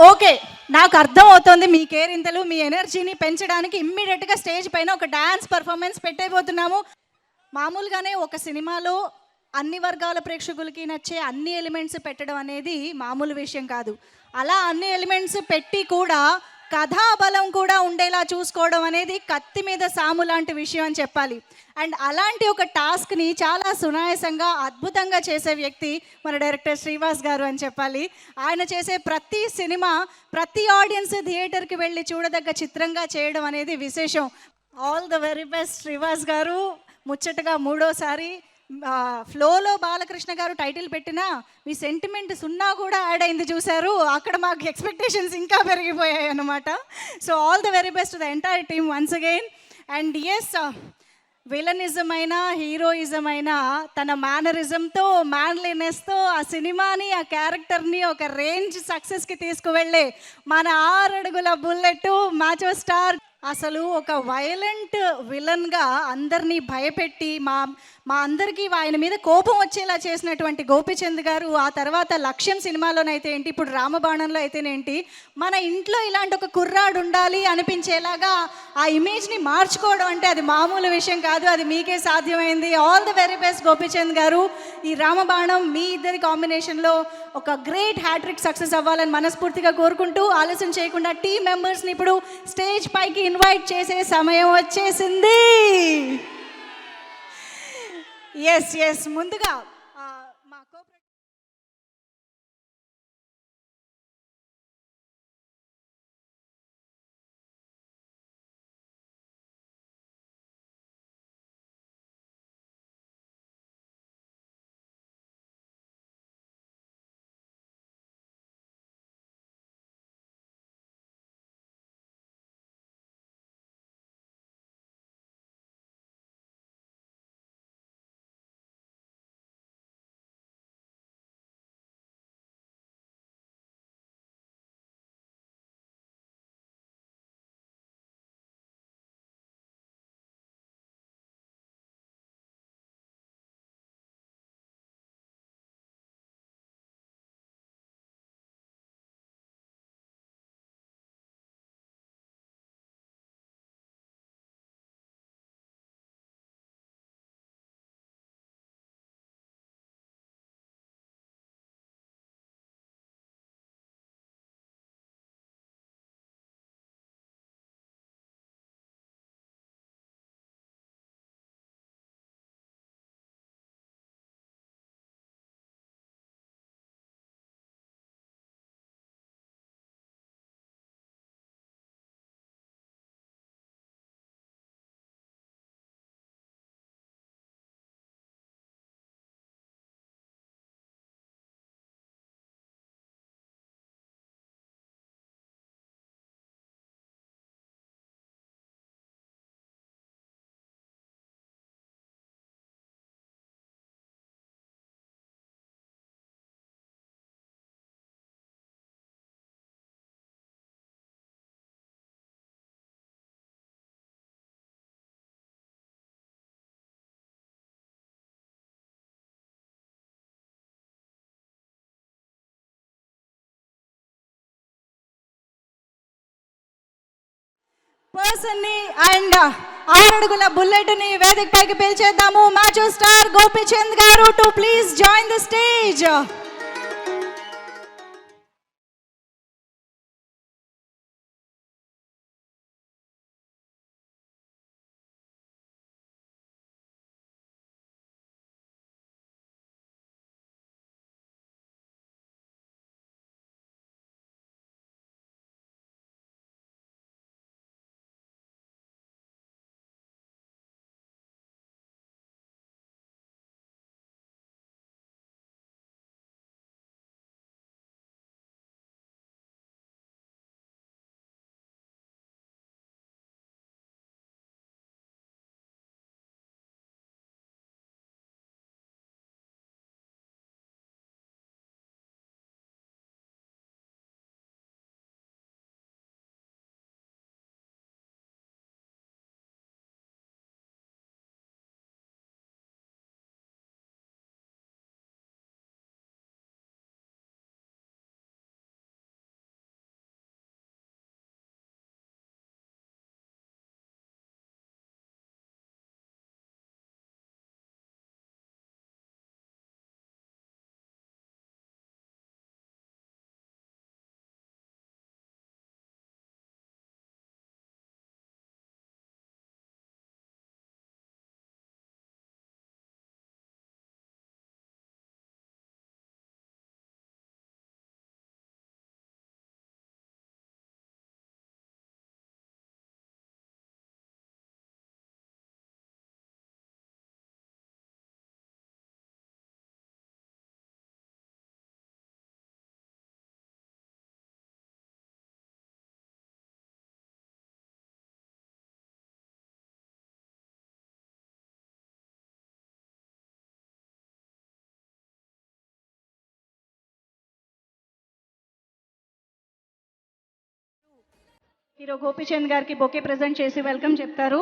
Okay, నాకు అర్థం అవుతుంది మీ కేరింతలు, మీ ఎనర్జీని పెంచడానికి ఇమ్మీడియట్గా stage పైన ఒక dance performance పెట్టేయబోతున్నాము. మామూలుగానే ఒక సినిమాలో అన్ని వర్గాల ప్రేక్షకులకి నచ్చే అన్ని ఎలిమెంట్స్ పెట్టడం అనేది మామూలు విషయం కాదు. అలా అన్ని ఎలిమెంట్స్ పెట్టి కూడా కథాబలం కూడా ఉండేలా చూసుకోవడం అనేది కత్తి మీద సాము లాంటి విషయం అని చెప్పాలి. అండ్ అలాంటి ఒక టాస్క్ని చాలా సునాయాసంగా అద్భుతంగా చేసే వ్యక్తి మన డైరెక్టర్ శ్రీవాస్ గారు అని చెప్పాలి. ఆయన చేసే ప్రతి సినిమా ప్రతి ఆడియన్స్ థియేటర్కి వెళ్ళి చూడదగ్గ చిత్రంగా చేయడం అనేది విశేషం. All the very best Srivas గారు. ముచ్చటగా మూడోసారి ఫ్లోలో బాలకృష్ణ గారు టైటిల్ పెట్టినా మీ సెంటిమెంట్ సున్నా కూడా యాడ్ అయింది చూశారు, అక్కడ మాకు ఎక్స్పెక్టేషన్స్ ఇంకా పెరిగిపోయాయి అన్నమాట. So all the very best the entire team once again. And yes, villainism అయినా హీరోయిజం అయినా తన మేనరిజంతో, మ్యాన్లీనెస్తో ఆ సినిమాని, ఆ క్యారెక్టర్ని ఒక రేంజ్ సక్సెస్కి తీసుకువెళ్ళే మన 6 అడుగుల బుల్లెట్ మాచో స్టార్. అసలు ఒక వైలెంట్ విలన్గా అందరినీ భయపెట్టి మా అందరికీ ఆయన మీద కోపం వచ్చేలా చేసినటువంటి గోపిచంద్ గారు, ఆ తర్వాత లక్ష్యం సినిమాలోనైతే ఏంటి, ఇప్పుడు రామబాణంలో అయితేనేంటి, మన ఇంట్లో ఇలాంటి ఒక కుర్రాడు ఉండాలి అనిపించేలాగా ఆ ఇమేజ్ని మార్చుకోవడం అంటే అది మామూలు విషయం కాదు. అది మీకే సాధ్యమైంది. All the very best Gopichand గారు. ఈ రామబాణం మీ ఇద్దరి కాంబినేషన్లో ఒక గ్రేట్ హ్యాట్రిక్ సక్సెస్ అవ్వాలని మనస్ఫూర్తిగా కోరుకుంటూ ఆలస్యం చేయకుండా టీమ్ మెంబర్స్ని ఇప్పుడు స్టేజ్ పైకి ఇన్వైట్ చేసే సమయం వచ్చేసింది. ఎస్ ముందుగా పర్సన్ని అండ్ 6 అడుగుల బుల్లెట్ని వేదిక పైకి పిలిచేద్దాము. Match star Gopichand garu to please join the stage. Hero Gopichand గారికి బొకే ప్రెజెంట్ చేసి వెల్కమ్ చెప్తారు.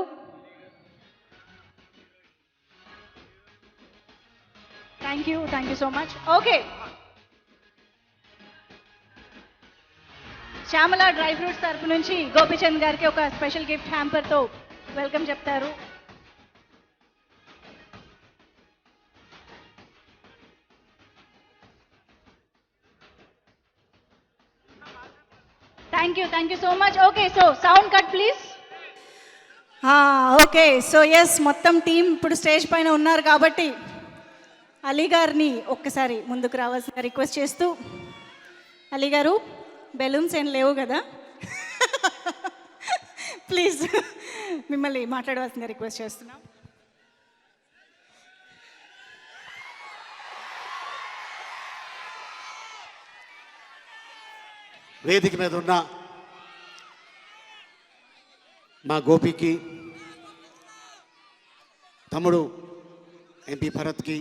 Thank you so much. Okay, Shyamala dry fruits తరపు నుంచి గోపిచంద్ గారికి ఒక స్పెషల్ గిఫ్ట్ హ్యాంపర్తో వెల్కమ్ చెప్తారు. Thank you so much. Okay, so sound cut please. Okay, so yes, మొత్తం టీం ఇప్పుడు స్టేజ్ పైన ఉన్నారు కాబట్టి అలీ గారిని ఒక్కసారి ముందుకు రావాల్సిన రిక్వెస్ట్ చేస్తూ, అలీ గారు బెలూన్స్ ఏం లేవు కదా, ప్లీజ్ మిమ్మల్ని మాట్లాడవలసిందిగా రిక్వెస్ట్ చేస్తున్నాం. వేదిక మీద ఉన్న మా గోపికి, తమ్ముడు ఎంపీ భరత్కి,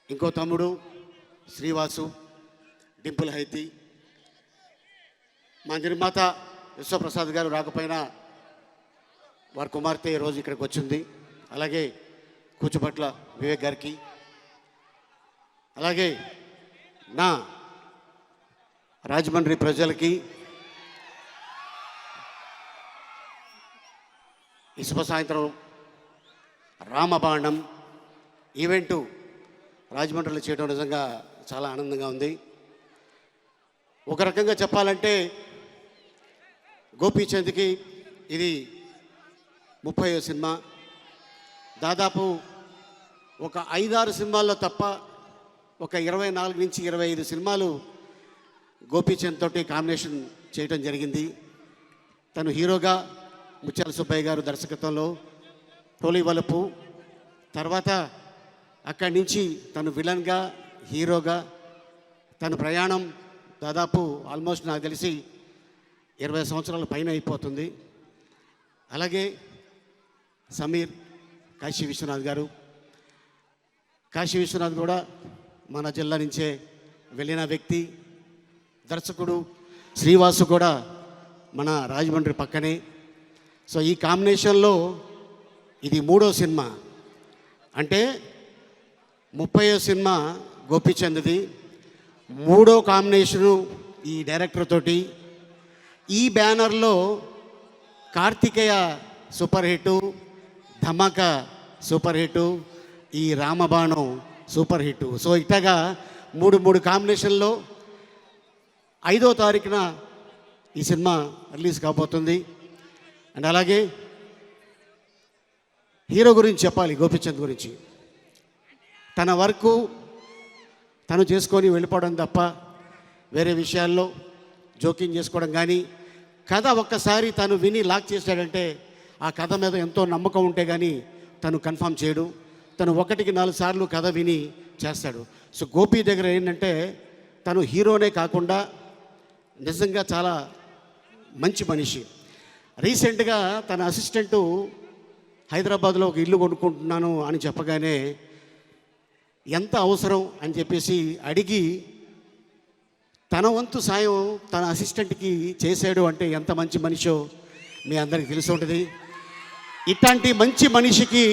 ఇంకో తమ్ముడు శ్రీవాసు, డింపుల్ హైతి, మా నిర్మాత విశ్వప్రసాద్ గారు రాకపోయినా వారి కుమార్తె ఈరోజు ఇక్కడికి వచ్చింది. అలాగే కూచుపట్ల వివేక్ గారికి, అలాగే నా రాజమండ్రి ప్రజలకి ఈ శుభ సాయంత్రం రామబాణం ఈవెంటు రాజమండ్రిలో చేయడం నిజంగా చాలా ఆనందంగా ఉంది. ఒక రకంగా చెప్పాలంటే గోపీచంద్కి ఇది 30వ సినిమా. దాదాపు ఒక 5-6 సినిమాల్లో తప్ప ఒక 24 నుంచి 25 సినిమాలు గోపీచంద్ తోటి కాంబినేషన్ చేయడం జరిగింది. తను హీరోగా ముత్యాల సుబ్బయ్య గారు దర్శకత్వంలో టోలీ వలపు, తర్వాత అక్కడి నుంచి తను విలన్గా, హీరోగా తన ప్రయాణం దాదాపు ఆల్మోస్ట్ నాకు తెలిసి 20 సంవత్సరాల పైన అయిపోతుంది. అలాగే సమీర్, కాశీ విశ్వనాథ్ గారు, కాశీ విశ్వనాథ్ కూడా మన జిల్లా నుంచే వెళ్ళిన వ్యక్తి. దర్శకుడు శ్రీవాసు కూడా మన రాజమండ్రి పక్కనే. సో ఈ కాంబినేషన్లో ఇది 3వ సినిమా, అంటే 30వ సినిమా గోపీచంద్ది. 3వ కాంబినేషను ఈ డైరెక్టర్ తోటి. ఈ బ్యానర్లో కార్తికేయ సూపర్ హిట్, ధమాకా సూపర్ హిట్, ఈ రామబాణం సూపర్ హిట్. సో ఇట్లాగా మూడు కాంబినేషన్లో 5వ తారీఖున ఈ సినిమా రిలీజ్ కాబోతుంది. అండ్ అలాగే హీరో గురించి చెప్పాలి, గోపీచంద్ గురించి. తన వర్క్ తను చేసుకొని వెళ్ళిపోవడం తప్ప వేరే విషయాల్లో జోక్యం చేసుకోవడం కానీ, కథ ఒక్కసారి తను విని లాక్ చేశాడంటే ఆ కథ మీద ఎంతో నమ్మకం ఉంటే కానీ తను కన్ఫర్మ్ చేయడు. తను 1కి 4 సార్లు కథ విని చేస్తాడు. సో గోపి దగ్గర ఏంటంటే తను హీరోనే కాకుండా నిజంగా చాలా మంచి మనిషి. రీసెంట్గా తన అసిస్టెంటు హైదరాబాద్లో ఒక ఇల్లు కొనుక్కుంటున్నాను అని చెప్పగానే ఎంత అవసరం అని చెప్పేసి అడిగి తన వంతు సాయం తన అసిస్టెంట్కి చేశాడు అంటే ఎంత మంచి మనిషో మీ అందరికీ తెలిసి ఉంటుంది. ఇట్లాంటి మంచి మనిషికి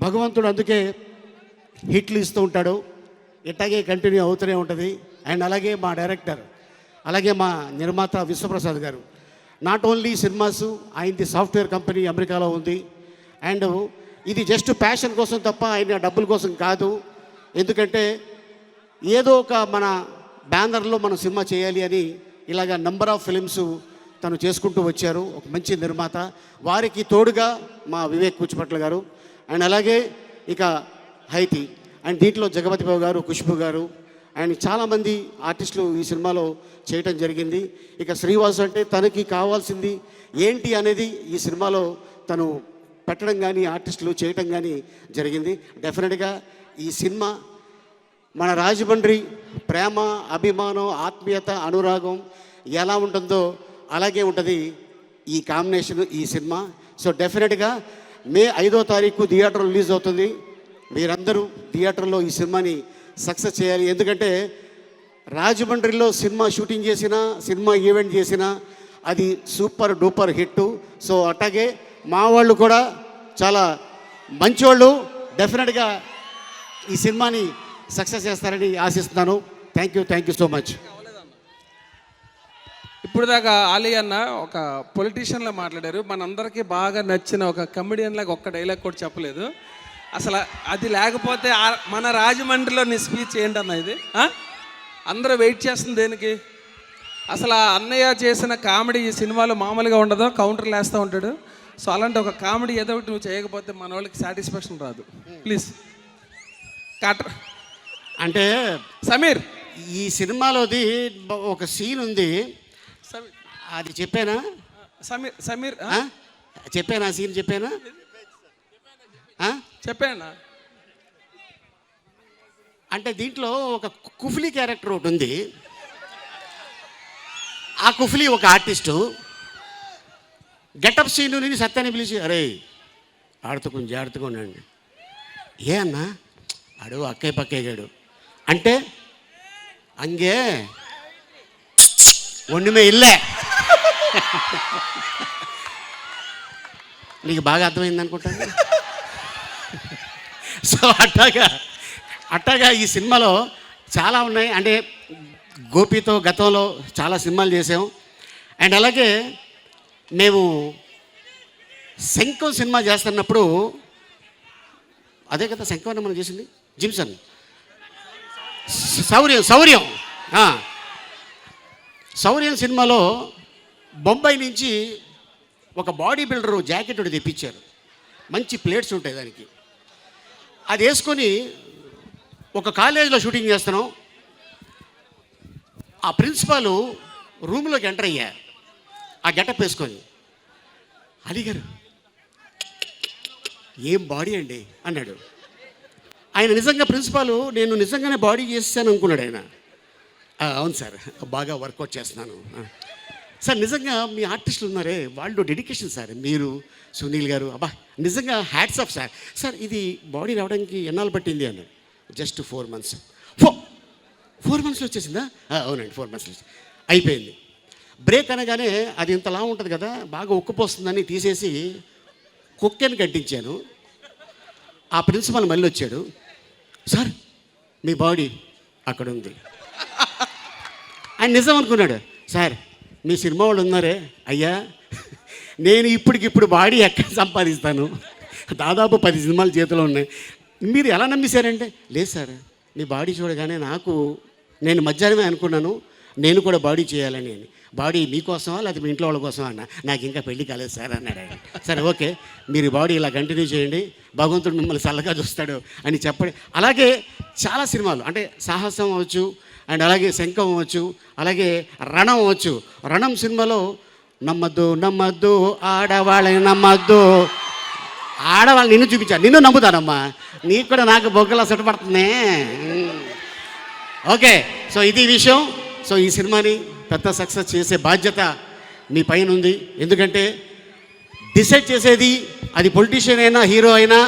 భగవంతుడు అందుకే హిట్లు ఇస్తూ ఉంటాడు. ఇట్లాగే కంటిన్యూ అవుతూనే ఉంటుంది. అండ్ అలాగే మా డైరెక్టర్, అలాగే మా నిర్మాత విశ్వప్రసాద్ గారు, నాట్ ఓన్లీ సినిమాసు, ఆయనది సాఫ్ట్వేర్ కంపెనీ అమెరికాలో ఉంది. అండ్ ఇది జస్ట్ ప్యాషన్ కోసం తప్ప ఆయన డబ్బుల కోసం కాదు. ఎందుకంటే ఏదో ఒక మన బ్యానర్లో మనం సినిమా చేయాలి అని ఇలాగ నంబర్ ఆఫ్ ఫిలిమ్స్ తను చేసుకుంటూ వచ్చారు. ఒక మంచి నిర్మాత. వారికి తోడుగా మా వివేక్ కూచిపట్ల గారు, అండ్ అలాగే ఇక హైతి, అండ్ దీంట్లో జగపతి బాబు గారు, ఖుష్బు గారు, అండ్ చాలామంది ఆర్టిస్టులు ఈ సినిమాలో చేయటం జరిగింది. ఇక శ్రీవాసు అంటే తనకి కావాల్సింది ఏంటి అనేది ఈ సినిమాలో తను పెట్టడం కానీ ఆర్టిస్టులు చేయటం కానీ జరిగింది. డెఫినెట్గా ఈ సినిమా మన రాజమండ్రి ప్రేమ, అభిమానం, ఆత్మీయత, అనురాగం ఎలా ఉంటుందో అలాగే ఉంటుంది ఈ కాంబినేషన్, ఈ సినిమా. సో డెఫినెట్గా మే 5వ తారీఖు థియేటర్ రిలీజ్ అవుతుంది. మీరందరూ థియేటర్లో ఈ సినిమాని సక్సెస్ చేయాలి. ఎందుకంటే రాజమండ్రిలో సినిమా షూటింగ్ చేసినా, సినిమా ఈవెంట్ చేసినా అది సూపర్ డూపర్ హిట్. సో అట్లాగే మా వాళ్ళు కూడా చాలా మంచివాళ్ళు. డెఫినెట్గా ఈ సినిమాని సక్సెస్ చేస్తారని ఆశిస్తున్నాను. Thank you so much. ఇప్పుడు దాకా ఆలీ అన్న ఒక పొలిటీషియన్లా మాట్లాడారు. మనందరికీ బాగా నచ్చిన ఒక కమెడియన్ లాగా ఒక్క డైలాగ్ కూడా చెప్పలేదు. అసలు అది లేకపోతే మన రాజమండ్రిలో నీ స్పీచ్ ఏంటన్నా ఇది? అందరూ వెయిట్ చేస్తుంది దేనికి? అసలు ఆ అన్నయ్య చేసిన కామెడీ ఈ సినిమాలో మామూలుగా ఉండదు, కౌంటర్లు వేస్తూ ఉంటాడు. సో అలాంటి ఒక కామెడీ ఏదో ఒకటి నువ్వు చేయకపోతే మన వాళ్ళకి సాటిస్ఫాక్షన్ రాదు. ప్లీజ్ కాటర్. అంటే సమీర్, ఈ సినిమాలోది ఒక సీన్ ఉంది, అది చెప్పానా? సమీర్ చెప్పానా? సీన్ చెప్పానా? చెప్పానా? అంటే దీంట్లో ఒక కుఫ్లీ క్యారెక్టర్ ఒకటి ఉంది. ఆ కుఫ్లీ ఒక ఆర్టిస్టు గెటప్ సీనుని సత్యాన్ని పిలిచి, అరే ఆడుతూ కొంచెం జాగ్రత్తగా ఉండండి. ఏ అన్నా ఆడు అక్కయ్య పక్కయ్యాడు అంటే అంగే ఒండిమే ఇల్లే. నీకు బాగా అర్థమైంది అనుకుంటాను. సో అట్టాగా ఈ సినిమాలో చాలా ఉన్నాయి. అంటే గోపితో గతంలో చాలా సినిమాలు చేసాం. అండ్ అలాగే మేము శంఖం సినిమా చేస్తున్నప్పుడు, అదే కదా శంఖం మనం చేసింది, జిమ్సన్ శౌర్యం సినిమాలో బొంబాయి నుంచి ఒక బాడీ బిల్డరు జాకెట్ ఒకటి తెప్పించారు. మంచి ప్లేట్స్ ఉంటాయి దానికి. అది వేసుకొని ఒక కాలేజీలో షూటింగ్ చేస్తున్నాం. ఆ ప్రిన్సిపాలు రూమ్లోకి ఎంటర్ అయ్యారు ఆ గెటప్ వేసుకొని. అడిగారు, ఏం బాడీ అండి అన్నాడు. ఆయన నిజంగా ప్రిన్సిపాలు నేను నిజంగానే బాడీ చేస్తాను అనుకున్నాడు ఆయన. అవును సార్, బాగా వర్కౌట్ చేస్తున్నాను సార్. నిజంగా మీ ఆర్టిస్టులు ఉన్నారే వాళ్ళు డెడికేషన్ సార్, మీరు సునీల్ గారు, అబ్బా నిజంగా హ్యాట్స్ ఆఫ్ సార్. సార్ ఇది బాడీ రావడానికి ఎన్నాళ్ళు పట్టింది అన్నాడు. Just 4 months. 4 monthsలో వచ్చేసిందా? అవునండి 4 monthsలో అయిపోయింది. బ్రేక్ అనగానే అది ఇంతలా ఉంటుంది కదా, బాగా ఉక్కపోస్తుందని తీసేసి కుక్కని కట్టించాను. ఆ ప్రిన్సిపల్ మళ్ళీ వచ్చాడు, సార్ మీ బాడీ అక్కడ ఉంది. ఆయన నిజం అనుకున్నాడు. సార్ మీ సినిమా వాళ్ళు ఉన్నారే, అయ్యా నేను ఇప్పటికిప్పుడు బాడీ ఎక్కడ సంపాదిస్తాను? దాదాపు 10 సినిమాలు చేతిలో ఉన్నాయి. మీరు ఎలా నమ్మేశారంటే, లేదు సార్ మీ బాడీ చూడగానే నేను మధ్యాహ్నమే అనుకున్నాను నేను కూడా బాడీ చేయాలని అని. బాడీ మీకోసమా లేకపోతే మీ ఇంట్లో వాళ్ళ కోసమా అన్న. నాకు ఇంకా పెళ్లి కాలేదు సార్ అన్నాడు ఆయన. సరే ఓకే, మీరు బాడీ ఇలా కంటిన్యూ చేయండి, భగవంతుడు మిమ్మల్ని చల్లగా చూస్తాడు అని చెప్పండి. అలాగే చాలా సినిమాలు అంటే సాహసం అవ్వచ్చు, అండ్ అలాగే శంఖం అవ్వచ్చు, అలాగే రణం అవ్వచ్చు. రణం సినిమాలో నమ్మద్దు ఆడవాళ్ళని నమ్మద్దు, ఆడవాళ్ళు నిన్ను చూపించాను, నిన్ను నమ్ముతానమ్మా, నీకు కూడా నాకు బొగ్గలా సుట్టపడుతుంది. ఓకే, సో ఇది విషయం. సో ఈ సినిమాని పెద్ద సక్సెస్ చేసే బాధ్యత మీ పైన ఉంది. ఎందుకంటే డిసైడ్ చేసేది అది పొలిటీషియన్ అయినా హీరో అయినా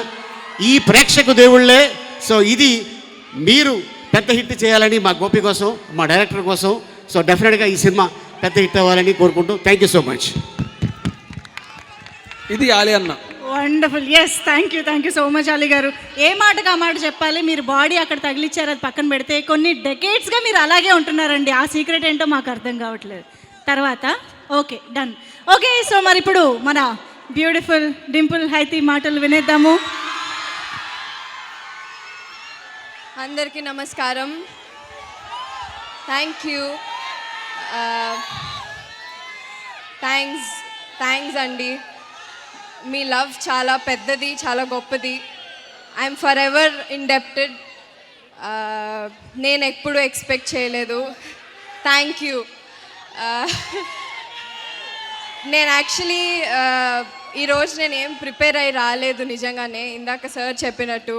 ఈ ప్రేక్షకు దేవుళ్ళే. సో ఇది మీరు పెద్ద హిట్ చేయాలని మా గోపి కోసం, మా డైరెక్టర్ కోసం, సో డెఫినెట్గా ఈ సినిమా పెద్ద హిట్ అవ్వాలని కోరుకుంటూ థ్యాంక్ యూ సో మచ్. ఇది ఆలి అన్న. Wonderful. Yes, thank you so much Ali garu. ఏ మాటకు ఆ మాట చెప్పాలి. మీరు బాడీ అక్కడ తగిలిచ్చారు, అది పక్కన పెడితే కొన్ని డెకేడ్స్గా మీరు అలాగే ఉంటున్నారండి. ఆ సీక్రెట్ ఏంటో మాకు అర్థం కావట్లేదు. తర్వాత ఓకే, డన్. ఓకే, సో మరి ఇప్పుడు మన బ్యూటిఫుల్ డింపుల్ హైతి మాటలు వినేద్దాము. అందరికీ నమస్కారం. Thank you. థ్యాంక్స్ అండి. మీ లవ్ చాలా పెద్దది, చాలా గొప్పది. I'm for ever indebted. నేను ఎప్పుడు ఎక్స్పెక్ట్ చేయలేదు. Thank you. నేను యాక్చువల్లీ ఈరోజు నేను ఏం ప్రిపేర్ అయ్యి రాలేదు నిజంగానే. ఇందాక సార్ చెప్పినట్టు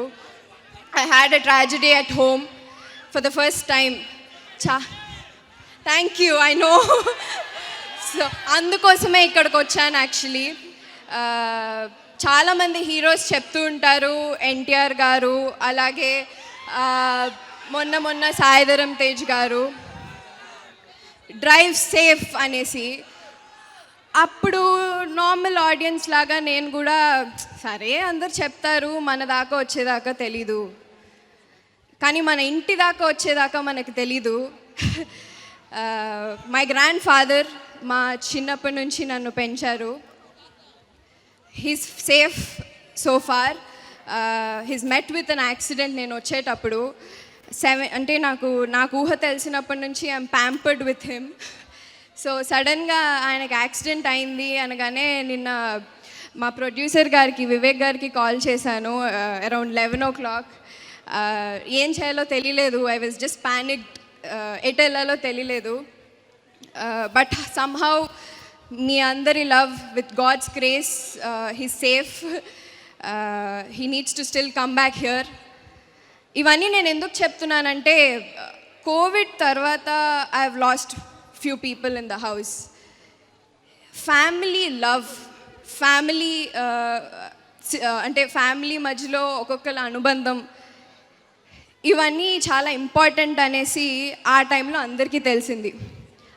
I had a tragedy at home for the first time. Thank you, I know. So అందుకోసమే ఇక్కడికి వచ్చాను యాక్చువల్లీ. చాలామంది హీరోస్ చెప్తూ ఉంటారు, ఎన్టీఆర్ గారు, అలాగే మొన్న సాయిధరం తేజ్ గారు, డ్రైవ్ సేఫ్ అనేసి. అప్పుడు నార్మల్ ఆడియన్స్ లాగా నేను కూడా సరే అందరు చెప్తారు, మన దాకా వచ్చేదాకా తెలీదు, కానీ మన ఇంటి దాకా వచ్చేదాకా మనకు తెలీదు. మై గ్రాండ్ ఫాదర్ మా చిన్నప్పటి నుంచి నన్ను పెంచారు. He's safe so far. He's met with an accident. నేను వచ్చేటప్పుడు అంటే నాకు ఊహ తెలిసినప్పటి నుంచి I'm pampered with him. So సడన్గా ఆయనకు యాక్సిడెంట్ అయింది అనగానే నిన్న మా ప్రొడ్యూసర్ గారికి, వివేక్ గారికి కాల్ చేశాను అరౌండ్ 11 o'clock. ఏం చేయాలో తెలియలేదు. I was just panicked. ఎటు వెళ్ళాలో తెలియలేదు. బట్ సమ్హౌ మీ అందరి love, with God's grace, he's safe. He needs to still come back here. ఇవన్నీ నేను ఎందుకు చెప్తున్నానంటే, కోవిడ్ తర్వాత I have lost few people in the house. Family love, family అంటే ఫ్యామిలీ మధ్యలో ఒక్కొక్కరి అనుబంధం, ఇవన్నీ చాలా ఇంపార్టెంట్ అనేసి ఆ టైంలో అందరికీ తెలిసింది.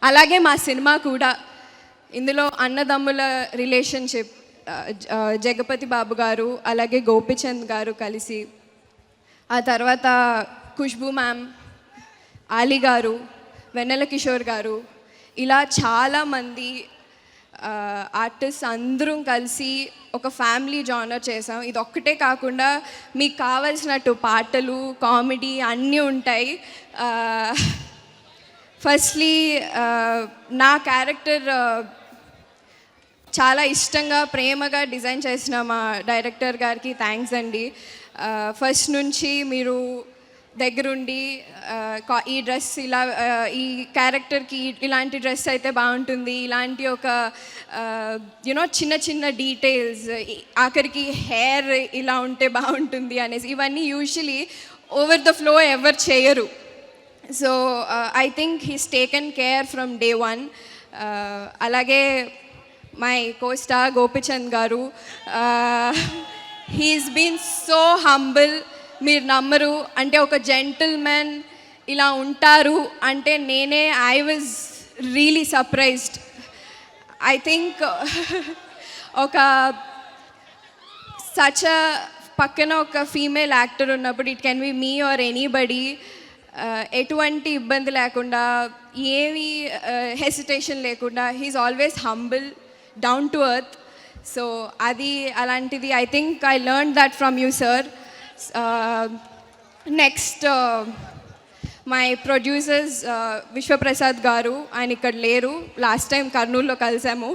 అలాగే మా సినిమా కూడా, ఇందులో అన్నదమ్ముల రిలేషన్షిప్, జగపతి బాబు గారు అలాగే గోపిచంద్ గారు కలిసి, ఆ తర్వాత ఖుష్బూ మ్యామ్, ఆలీ గారు, వెన్నెల కిషోర్ గారు, ఇలా చాలామంది ఆర్టిస్ట్ అందరం కలిసి ఒక ఫ్యామిలీ జానర్ చేసాం. ఇది ఒక్కటే కాకుండా మీకు కావాల్సినట్టు పాటలు, కామెడీ అన్నీ ఉంటాయి. ఫస్ట్లీ నా క్యారెక్టర్ చాలా ఇష్టంగా, ప్రేమగా డిజైన్ చేసిన మా డైరెక్టర్ గారికి థ్యాంక్స్ అండి. ఫస్ట్ నుంచి మీరు దగ్గరుండి ఈ డ్రెస్ ఇలా, ఈ క్యారెక్టర్కి ఇలాంటి డ్రెస్ అయితే బాగుంటుంది, ఇలాంటి ఒక యునో చిన్న చిన్న డీటెయిల్స్, ఆఖరికి హెయిర్ ఇలా ఉంటే బాగుంటుంది అనేసి, ఇవన్నీ యూజువలీ ఓవర్ ద ఫ్లో ఎవరు చేయరు. So I think he's taken care from day one. అలాగే మై కోస్టార్ గోపిచంద్ గారు, హీస్ బీన్ సో హంబుల్. మీరు నమ్మరు, అంటే ఒక జెంటిల్మెన్ ఇలా ఉంటారు అంటే I was really surprised. I think ఒక సచ్ పక్కన ఒక ఫీమేల్ యాక్టర్ ఉన్నప్పుడు, it can be me or anybody, ఎటువంటి ఇబ్బంది లేకుండా, ఏమి హెసిటేషన్ లేకుండా, he's always humble, down to earth. So అది అలాంటిది I think I learn that from you sir. Next my producers Vishwaprasad garu, ఆయన ఇక్కడ లేరు, లాస్ట్ టైం కర్నూలులో కలిసాము.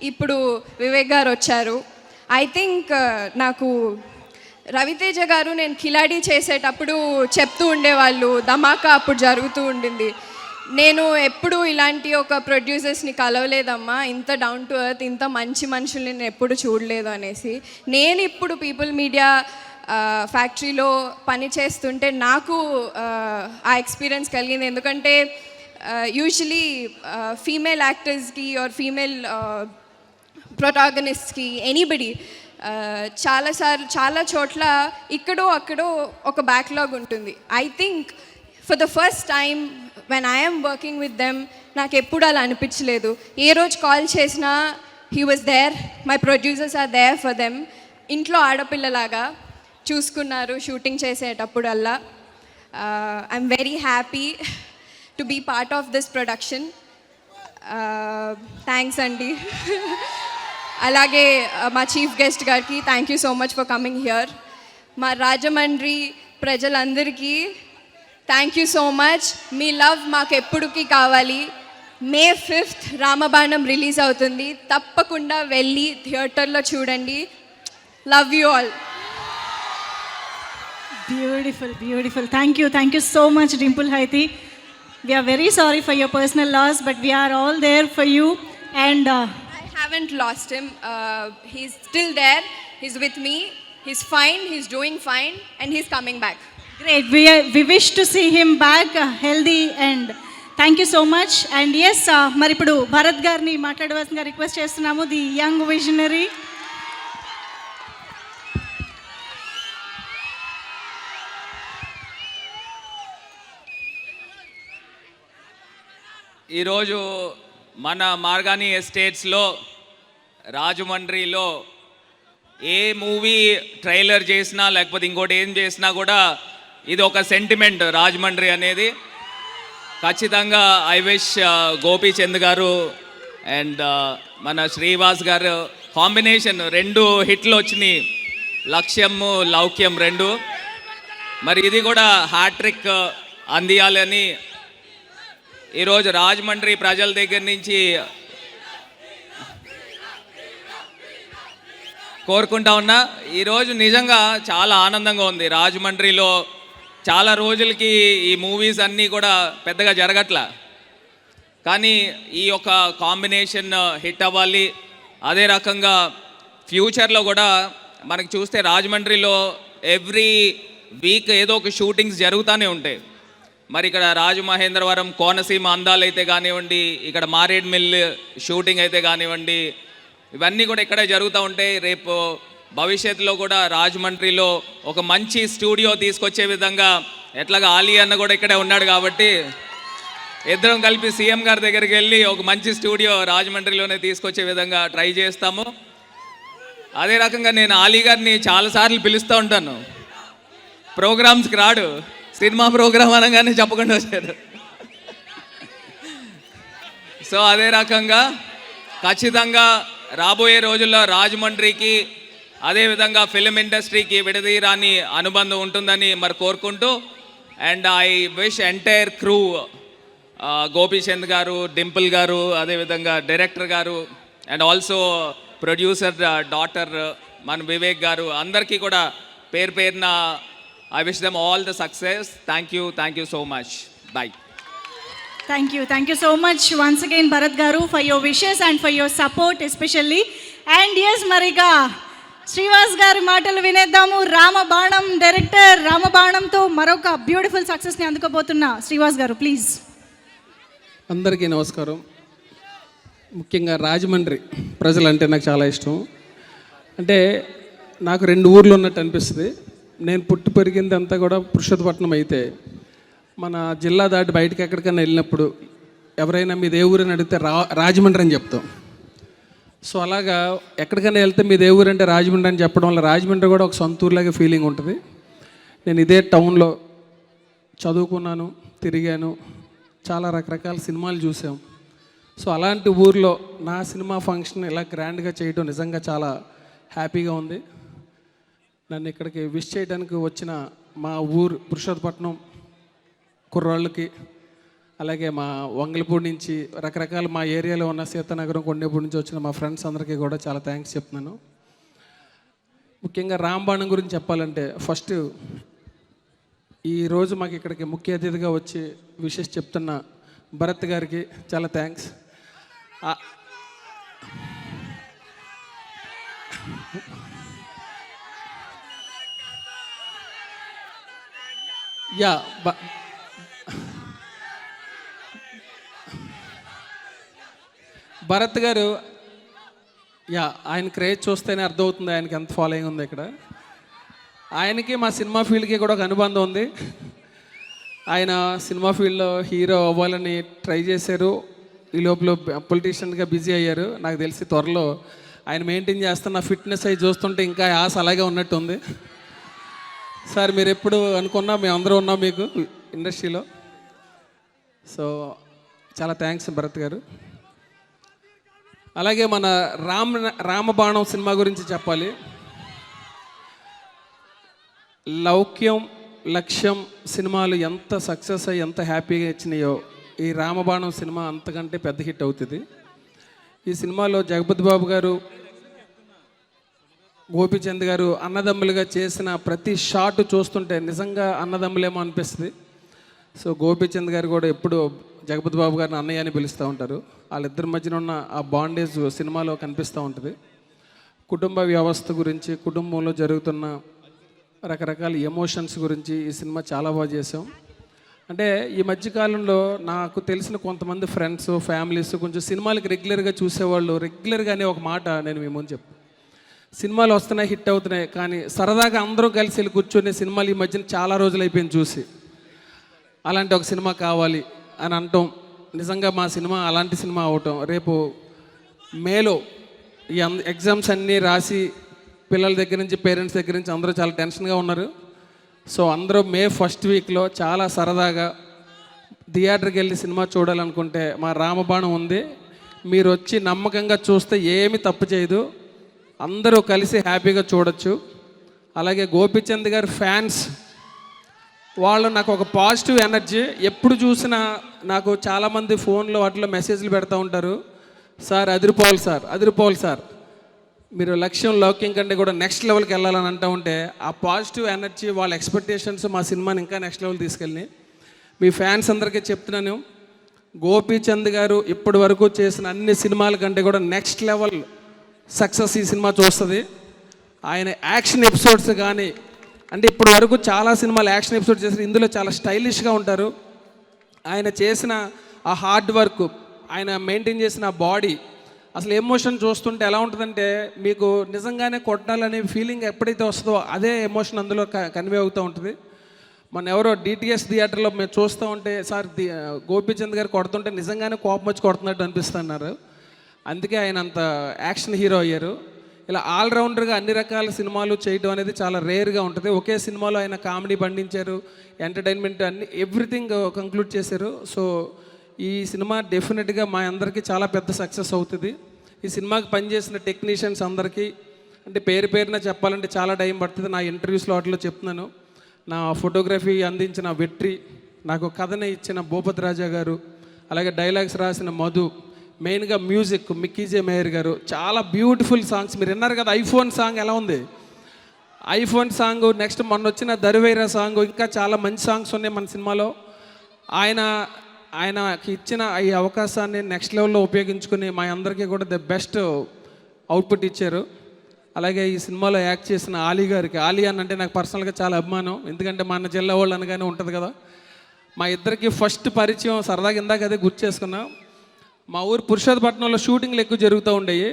ఇప్పుడు వివేక్ గారు వచ్చారు. ఐ థింక్ నాకు రవితేజ గారు నేను కిలాడీ చేసేటప్పుడు చెప్తూ ఉండేవాళ్ళు, ధమాకా అప్పుడు జరుగుతూ ఉండింది, నేను ఎప్పుడు ఇలాంటి ఒక ప్రొడ్యూసర్స్ని కలవలేదమ్మా, ఇంత డౌన్ టు ఎర్త్, ఇంత మంచి మనుషుల్ని నేను ఎప్పుడు చూడలేదు అనేసి. నేను ఇప్పుడు పీపుల్ మీడియా ఫ్యాక్టరీలో పని చేస్తుంటే నాకు ఆ ఎక్స్పీరియన్స్ కలిగింది. ఎందుకంటే యూజువలీ ఫీమేల్ యాక్టర్స్కి ఆర్ ఫీమేల్ ప్రొటాగనిస్ట్కి ఎనీబడి చాలా చోట్ల ఇక్కడో అక్కడో ఒక బ్యాక్లాగ్ ఉంటుంది. I think for the first time when I'm working with them నాకు ఎప్పుడు అలా అనిపించలేదు. ఏ రోజు కాల్ చేసినా he was there, my producers are there for them. ఇంట్లో ఆడపిల్లలాగా చూసుకున్నారు షూటింగ్ చేసేటప్పుడల్లా. I'm very happy to be part of this production. Thanks అండి. అలాగే మా చీఫ్ గెస్ట్ గారికి thank you so much for coming here. మా రాజమండ్రి ప్రజలందరికీ thank you so much. Me love మాకు ఎప్పుడుకి కావాలి. May 5th రామబాణం రిలీజ్ అవుతుంది, తప్పకుండా వెళ్ళి థియేటర్లో చూడండి. Love you all. Beautiful. Thank you so much, Dimple Haiti. We are very sorry for your personal loss, but we are all there for you. And I haven't lost him. He's still there. He's with me. He's fine. He's doing fine, and he's coming back. great. We wish to see him back healthy, and thank you so much. And yes, మరి ఇప్పుడు భరత్ గారిని మాట్లాడవలసిందిగా request చేస్తున్నాము, the young visionary. ఈరోజు మన మార్గాని ఎస్టేట్స్లో రాజమండ్రిలో ఏ movie trailer చేసినా లేకపోతే ఇంకోటి ఏం చేసినా కూడా ఇది ఒక సెంటిమెంట్ రాజమండ్రి అనేది. ఖచ్చితంగా ఐ విష్ గోపీచంద్ గారు అండ్ మన శ్రీవాస్ గారు కాంబినేషన్ 2 హిట్లు వచ్చినాయి, లక్ష్యము లౌక్యం 2. మరి ఇది కూడా హ్యాట్రిక్ అందియాలని ఈరోజు రాజమండ్రి ప్రజల దగ్గర నుంచి కోరుకుంటా ఉన్నా. ఈరోజు నిజంగా చాలా ఆనందంగా ఉంది. రాజమండ్రిలో చాలా రోజులకి ఈ మూవీస్ అన్నీ కూడా పెద్దగా జరగట్లా, కానీ ఈ యొక్క కాంబినేషన్ హిట్ అవ్వాలి. అదే రకంగా ఫ్యూచర్లో కూడా మనకి చూస్తే రాజమండ్రిలో ఎవ్రీ వీక్ ఏదో ఒక షూటింగ్స్ జరుగుతూనే ఉంటాయి. మరి ఇక్కడ రాజమహేంద్రవరం కోనసీమ అందాలు అయితే కానివ్వండి, ఇక్కడ మారేడ్మిల్ షూటింగ్ అయితే కానివ్వండి, ఇవన్నీ కూడా ఇక్కడే జరుగుతూ ఉంటాయి. రేపు భవిష్యత్తులో కూడా రాజమండ్రిలో ఒక మంచి స్టూడియో తీసుకొచ్చే విధంగా, ఎట్లాగా ఆలీ అన్న కూడా ఇక్కడే ఉన్నాడు కాబట్టి ఇద్దరం కలిపి సీఎం గారి దగ్గరికి వెళ్ళి ఒక మంచి స్టూడియో రాజమండ్రిలోనే తీసుకొచ్చే విధంగా ట్రై చేస్తాము. అదే రకంగా నేను ఆలీ గారిని చాలాసార్లు పిలుస్తూ ఉంటాను, ప్రోగ్రామ్స్కి రాడు, సినిమా ప్రోగ్రామ్ అనగానే చెప్పకుండా వచ్చారు. సో అదే రకంగా ఖచ్చితంగా రాబోయే రోజుల్లో రాజమండ్రికి అదేవిధంగా ఫిలిం ఇండస్ట్రీకి విడదీరాని అనుబంధం ఉంటుందని మరి కోరుకుంటూ, and I wish entire crew, Gopichand గారు, డింపుల్ గారు, అదేవిధంగా డైరెక్టర్ గారు అండ్ ఆల్సో ప్రొడ్యూసర్ డాటర్ మన వివేక్ గారు, అందరికీ కూడా పేరున I wish them all the success. Thank you so much. Bye. Thank you so much once again, Bharat Garu, for your wishes and for your support especially. And yes, Marika, Srivas Garu మాటలు వినేద్దాము. రామబాణం director, రామబాణంతో మరొక beautiful సక్సెస్ని అందుకోబోతున్న శ్రీవాస్ గారు, please. అందరికీ నమస్కారం. ముఖ్యంగా రాజమండ్రి ప్రజలంటే నాకు చాలా ఇష్టం. అంటే నాకు 2 ఊర్లు ఉన్నట్టు అనిపిస్తుంది. నేను పుట్టి పెరిగింది అంతా కూడా పురుషోత్తపట్నం అయితే, మన జిల్లా దాటి బయటకు ఎక్కడికైనా వెళ్ళినప్పుడు ఎవరైనా మీ ఊరు అని అడిగితే రాజమండ్రి అని చెప్తాం. సో అలాగా ఎక్కడికైనా వెళ్తే మీ ఊరు అంటే రాజమండ్రి అని చెప్పడం వల్ల రాజమండ్రి కూడా ఒక సొంత ఊర్లాగా ఫీలింగ్ ఉంటుంది. నేను ఇదే టౌన్లో చదువుకున్నాను, తిరిగాను, చాలా రకరకాల సినిమాలు చూసాం. సో అలాంటి ఊర్లో నా సినిమా ఫంక్షన్ ఇలా గ్రాండ్గా చేయడం నిజంగా చాలా హ్యాపీగా ఉంది. నన్ను ఇక్కడికి విష్ చేయడానికి వచ్చిన మా ఊరు పురుషోత్తపట్నం కుర్రాళ్ళకి, అలాగే మా వంగలపూడి నుంచి రకరకాల మా ఏరియాలో ఉన్న సీతానగరం కొండేపూడి నుంచి వచ్చిన మా ఫ్రెండ్స్ అందరికీ కూడా చాలా థ్యాంక్స్ చెప్తున్నాను. ముఖ్యంగా రాంబాణం గురించి చెప్పాలంటే ఫస్ట్ ఈరోజు మాకు ఇక్కడికి ముఖ్య అతిథిగా వచ్చి విషెస్ చెప్తున్న భరత్ గారికి చాలా థ్యాంక్స్. యా భరత్ గారు, యా ఆయన క్రేజ్ చూస్తేనే అర్థమవుతుంది ఆయనకి ఎంత ఫాలోయింగ్ ఉంది ఇక్కడ. ఆయనకి మా సినిమా ఫీల్డ్కి కూడా ఒక అనుబంధం ఉంది. ఆయన సినిమా ఫీల్డ్లో హీరో అవ్వాలని ట్రై చేశారు, ఈ లోపల పొలిటీషియన్గా బిజీ అయ్యారు. నాకు తెలిసి త్వరలో ఆయన మెయింటైన్ చేస్తున్న ఫిట్నెస్ అవి చూస్తుంటే ఇంకా ఆశ అలాగే ఉన్నట్టు ఉంది. సార్ మీరు ఎప్పుడు అనుకున్నా మేము అందరూ ఉన్నాం మీకు ఇండస్ట్రీలో. సో చాలా థ్యాంక్స్ భరత్ గారు. అలాగే మన రామబాణం సినిమా గురించి చెప్పాలి. లౌక్యం, లక్ష్యం సినిమాలు ఎంత సక్సెస్ అయ్యి ఎంత హ్యాపీగా ఇచ్చినాయో ఈ రామబాణం సినిమా అంతకంటే పెద్ద హిట్ అవుతుంది. ఈ సినిమాలో జగపతి బాబు గారు, గోపీచంద్ గారు అన్నదమ్ములుగా చేసిన ప్రతి షాట్ చూస్తుంటే నిజంగా అన్నదమ్ములేమో అనిపిస్తుంది. సో గోపీచంద్ గారు కూడా ఎప్పుడు జగపతి బాబు గారిని అన్నయ్య అని పిలుస్తూ ఉంటారు. వాళ్ళిద్దరి మధ్యన ఉన్న ఆ బాండేజ్ సినిమాలో కనిపిస్తూ ఉంటుంది. కుటుంబ వ్యవస్థ గురించి, కుటుంబంలో జరుగుతున్న రకరకాల ఎమోషన్స్ గురించి ఈ సినిమా చాలా బాగా చేసాం. అంటే ఈ మధ్యకాలంలో నాకు తెలిసిన కొంతమంది ఫ్రెండ్స్, ఫ్యామిలీస్ కొంచెం సినిమాలకి రెగ్యులర్గా చూసేవాళ్ళు రెగ్యులర్గానే ఒక మాట నేను మీ ముందు చెప్పు, సినిమాలు వస్తున్నాయి, హిట్ అవుతున్నాయి, కానీ సరదాగా అందరూ కలిసి వెళ్ళి కూర్చొని సినిమాలు ఈ మధ్యన చాలా రోజులు అయిపోయింది చూసి, అలాంటి ఒక సినిమా కావాలి అని అంటాం. నిజంగా మా సినిమా అలాంటి సినిమా అవటం. రేపు మేలో ఈ ఎగ్జామ్స్ అన్నీ రాసి పిల్లల దగ్గర నుంచి, పేరెంట్స్ దగ్గర నుంచి అందరూ చాలా టెన్షన్గా ఉన్నారు. సో అందరూ మే ఫస్ట్ వీక్లో చాలా సరదాగా థియేటర్కి వెళ్ళి సినిమా చూడాలనుకుంటే మా రామబాణం ఉంది. మీరు వచ్చి నమ్మకంగా చూస్తే ఏమీ తప్పు చేయదు, అందరూ కలిసి హ్యాపీగా చూడొచ్చు. అలాగే గోపీచంద్ గారి ఫ్యాన్స్ వాళ్ళు నాకు ఒక పాజిటివ్ ఎనర్జీ. ఎప్పుడు చూసినా నాకు చాలామంది ఫోన్లో వాటిలో మెసేజ్లు పెడతా ఉంటారు, సార్ అదిరిపోవాలి సార్, అదిరిపోవాలి సార్, మీరు లక్ష్యం లౌక్యం కంటే కూడా నెక్స్ట్ లెవెల్కి వెళ్ళాలని అంటూ ఉంటే ఆ పాజిటివ్ ఎనర్జీ, వాళ్ళ ఎక్స్పెక్టేషన్స్ మా సినిమాని ఇంకా నెక్స్ట్ లెవెల్ తీసుకెళ్ళి మీ ఫ్యాన్స్ అందరికీ చెప్తున్నాను, గోపీచంద్ గారు ఇప్పటి వరకు చేసిన అన్ని సినిమాల కంటే కూడా నెక్స్ట్ లెవెల్ సక్సెస్ ఈ సినిమా చూస్తుంది. ఆయన యాక్షన్ ఎపిసోడ్స్ కానీ, అంటే ఇప్పటి వరకు చాలా సినిమాలు యాక్షన్ ఎపిసోడ్ చేసిన, ఇందులో చాలా స్టైలిష్గా ఉంటారు. ఆయన చేసిన ఆ హార్డ్ వర్క్, ఆయన మెయింటైన్ చేసిన బాడీ, అసలు ఎమోషన్ చూస్తుంటే ఎలా ఉంటుందంటే మీకు నిజంగానే కొట్టాలనే ఫీలింగ్ ఎప్పుడైతే వస్తుందో అదే ఎమోషన్ అందులో కన్వే అవుతూ ఉంటుంది. మన ఎవరో డిటిఎస్ థియేటర్లో మేము చూస్తూ ఉంటే సార్ గోపీచంద్ గారు కొడుతుంటే నిజంగానే కోపం వచ్చి కొడుతున్నట్టు అనిపిస్తున్నారు. అందుకే ఆయన అంత యాక్షన్ హీరో అయ్యారు. ఇలా ఆల్రౌండర్గా అన్ని రకాల సినిమాలు చేయడం అనేది చాలా రేర్గా ఉంటుంది. ఒకే సినిమాలో ఆయన కామెడీ పండించారు, ఎంటర్టైన్మెంట్ అన్ని ఎవ్రీథింగ్ కంక్లూడ్ చేశారు. సో ఈ సినిమా డెఫినెట్గా మా అందరికీ చాలా పెద్ద సక్సెస్ అవుతుంది. ఈ సినిమాకి పనిచేసిన టెక్నీషియన్స్ అందరికీ, అంటే పేరు పేరున చెప్పాలంటే చాలా టైం పడుతుంది. నా ఇంటర్వ్యూస్లో వాటిలో చెప్తున్నాను. నా ఫోటోగ్రఫీ అందించిన వెట్రి, నాకు కథని ఇచ్చిన భూపతి రాజా గారు, అలాగే డైలాగ్స్ రాసిన మధు, మెయిన్గా మ్యూజిక్ మిక్కీజే మేయర్ గారు, చాలా బ్యూటిఫుల్ సాంగ్స్. మీరు విన్నారు కదా ఐఫోన్ సాంగ్ ఎలా ఉంది, ఐఫోన్ సాంగ్, నెక్స్ట్ మొన్న వచ్చిన దరివేరా సాంగ్, ఇంకా చాలా మంచి సాంగ్స్ ఉన్నాయి మన సినిమాలో. ఆయనకి ఇచ్చిన ఈ అవకాశాన్ని నెక్స్ట్ లెవెల్లో ఉపయోగించుకుని మా అందరికీ కూడా ద బెస్ట్ అవుట్పుట్ ఇచ్చారు. అలాగే ఈ సినిమాలో యాక్ట్ చేసిన ఆలీ గారికి, ఆలీ అని అంటే నాకు పర్సనల్గా చాలా అభిమానం, ఎందుకంటే మా అన్న జిల్లా వాళ్ళు అనగానే ఉంటుంది కదా. మా ఇద్దరికి ఫస్ట్ పరిచయం సరదాగా ఇందాక అదే గుర్తు చేసుకున్నాం. మా ఊరు పురుషోత్తపట్నంలో షూటింగ్లు ఎక్కువ జరుగుతూ ఉండేవి.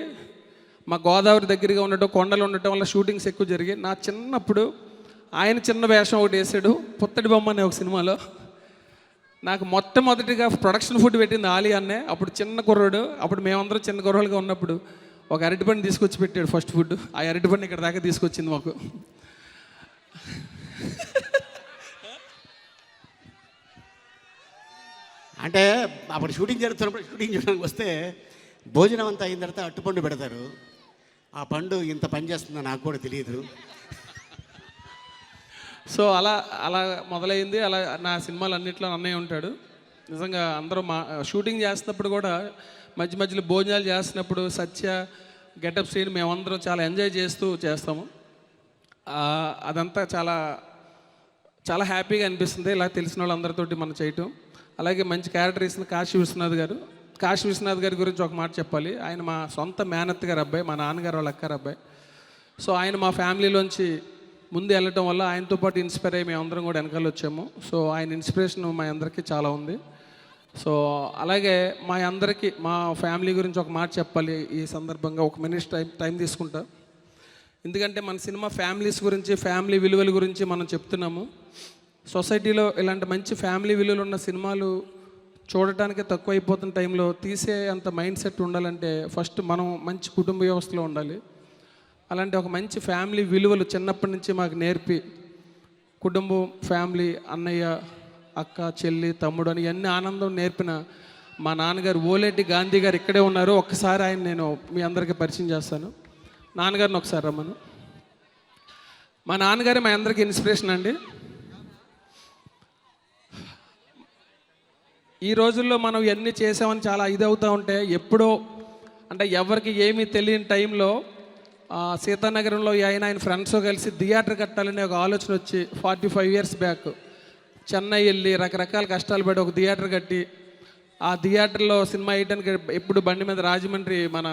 మా గోదావరి దగ్గరగా ఉండటం, కొండలు ఉండటం వల్ల షూటింగ్స్ ఎక్కువ జరిగాయి. నా చిన్నప్పుడు ఆయన చిన్న వేషం ఒకటి వేసాడు, పుత్తడి బొమ్మ అనే ఒక సినిమాలో. నాకు మొట్టమొదటిగా ప్రొడక్షన్ ఫుడ్ పెట్టింది ఆలీ అన్నే. అప్పుడు చిన్న కుర్రాడు, అప్పుడు మేమందరం చిన్న కుర్రోళ్ళుగా ఉన్నప్పుడు ఒక అరటిపండు తీసుకొచ్చి పెట్టాడు ఫస్ట్ ఫుడ్. ఆ అరటిపండు ఇక్కడ దాకా తీసుకొచ్చింది మాకు. అంటే అప్పుడు షూటింగ్ జరుగుతున్నప్పుడు షూటింగ్ చేయడానికి వస్తే భోజనం అంతా అయిన తర్వాత అట్టుపండు పెడతారు. ఆ పండు ఇంత పని చేస్తుందో నాకు కూడా తెలియదు. సో అలా అలా మొదలైంది. అలా నా సినిమాలు అన్నింటిలో అన్నయ్య ఉంటాడు. నిజంగా అందరూ మా షూటింగ్ చేస్తున్నప్పుడు కూడా మధ్య మధ్యలో భోజనాలు చేస్తున్నప్పుడు సత్య గెటప్ సీన్ మేమందరం చాలా ఎంజాయ్ చేస్తూ చేస్తాము. అదంతా చాలా చాలా హ్యాపీగా అనిపిస్తుంది ఇలా తెలిసిన వాళ్ళందరితోటి మనం చేయటం. అలాగే మంచి క్యారెక్టర్ ఇస్తున్న కాశీ విశ్వనాథ్ గారు. కాశీ విశ్వనాథ్ గారి గురించి ఒక మాట చెప్పాలి. ఆయన మా సొంత మేనత్ గారు అబ్బాయి, మా నాన్నగారు వాళ్ళ అక్కారు అబ్బాయి. సో ఆయన మా ఫ్యామిలీలోంచి ముందు వెళ్ళటం వల్ల ఆయనతో పాటు ఇన్స్పైర్ అయ్యి మేమందరం కూడా వెనకాల వచ్చాము. సో ఆయన ఇన్స్పిరేషన్ మా అందరికీ చాలా ఉంది. సో అలాగే మా అందరికీ మా ఫ్యామిలీ గురించి ఒక మాట చెప్పాలి ఈ సందర్భంగా. ఒక మినిట్ టైం తీసుకుంటా. ఎందుకంటే మన సినిమా ఫ్యామిలీస్ గురించి, ఫ్యామిలీ విలువల గురించి మనం చెప్తున్నాము. సొసైటీలో ఇలాంటి మంచి ఫ్యామిలీ విలువలు ఉన్న సినిమాలు చూడటానికి తక్కువ అయిపోతున్న టైంలో తీసే అంత మైండ్ సెట్ ఉండాలంటే ఫస్ట్ మనం మంచి కుటుంబ వ్యవస్థలో ఉండాలి. అలాంటి ఒక మంచి ఫ్యామిలీ విలువలు చిన్నప్పటి నుంచి మాకు నేర్పి కుటుంబం, ఫ్యామిలీ, అన్నయ్య, అక్క, చెల్లి, తమ్ముడు అని అన్ని ఆనందం నేర్పిన మా నాన్నగారు ఓలేటి గాంధీ గారు ఇక్కడే ఉన్నారు. ఒక్కసారి ఆయన నేను మీ అందరికీ పరిచయం చేస్తాను. నాన్నగారిని ఒకసారి రమ్మను. మా నాన్నగారే మా అందరికీ ఇన్స్పిరేషన్ అండి. ఈ రోజుల్లో మనం ఇవన్నీ చేసామని చాలా ఇది అవుతూ ఉంటే ఎప్పుడో అంటే ఎవరికి ఏమీ తెలియని టైంలో సీతానగరంలో ఆయన ఫ్రెండ్స్తో కలిసి థియేటర్ కట్టాలనే ఒక ఆలోచన వచ్చి 45 years బ్యాక్ చెన్నై వెళ్ళి రకరకాల కష్టాలు పడి ఒక థియేటర్ కట్టి ఆ థియేటర్లో సినిమా వేయడానికి ఎప్పుడు బండి మీద రాజమండ్రి మన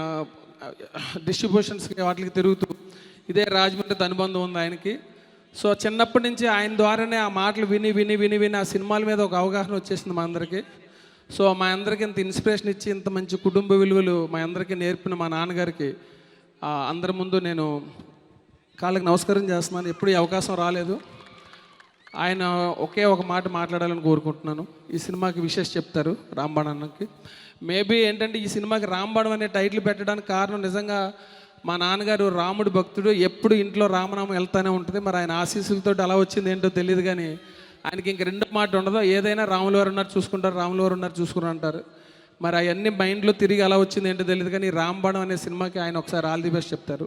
డిస్ట్రిబ్యూషన్స్కి వాటికి తిరుగుతూ ఇదే రాజమండ్రితో అనుబంధం ఉంది ఆయనకి. సో చిన్నప్పటి నుంచి ఆయన ద్వారానే ఆ మాటలు విని విని విని విని ఆ సినిమాల మీద ఒక అవగాహన వచ్చేసింది మా అందరికీ. సో మా అందరికీ ఇంత ఇన్స్పిరేషన్ ఇచ్చి ఇంత మంచి కుటుంబ విలువలు మా అందరికీ నేర్పిన మా నాన్నగారికి అందరి ముందు నేను కాళ్ళకి నమస్కారం చేస్తున్నాను. ఎప్పుడు ఈ అవకాశం రాలేదు. ఆయన ఒకే ఒక మాట మాట్లాడాలని కోరుకుంటున్నాను. ఈ సినిమాకి విశేష చెప్తారు రాంబాణ్ అన్నకి. మేబీ ఏంటంటే ఈ సినిమాకి రాంబాణం అనే టైటిల్ పెట్టడానికి కారణం నిజంగా మా నాన్నగారు రాముడు భక్తుడు. ఎప్పుడు ఇంట్లో రామనామం వెళ్తూనే ఉంటుంది. మరి ఆయన ఆశీస్సులతో అలా వచ్చింది ఏంటో తెలియదు. కానీ ఆయనకి ఇంక రెండో మాట ఉండదు. ఏదైనా రాములు వారు ఉన్నారు చూసుకుంటారు, రాములు వారు ఉన్నారు చూసుకుని అంటారు. మరి అవన్నీ మైండ్లో తిరిగి అలా వచ్చింది ఏంటో తెలియదు. కానీ రాంబాణం అనే సినిమాకి ఆయన ఒకసారి ఆల్ ది బెస్ట్ చెప్తారు.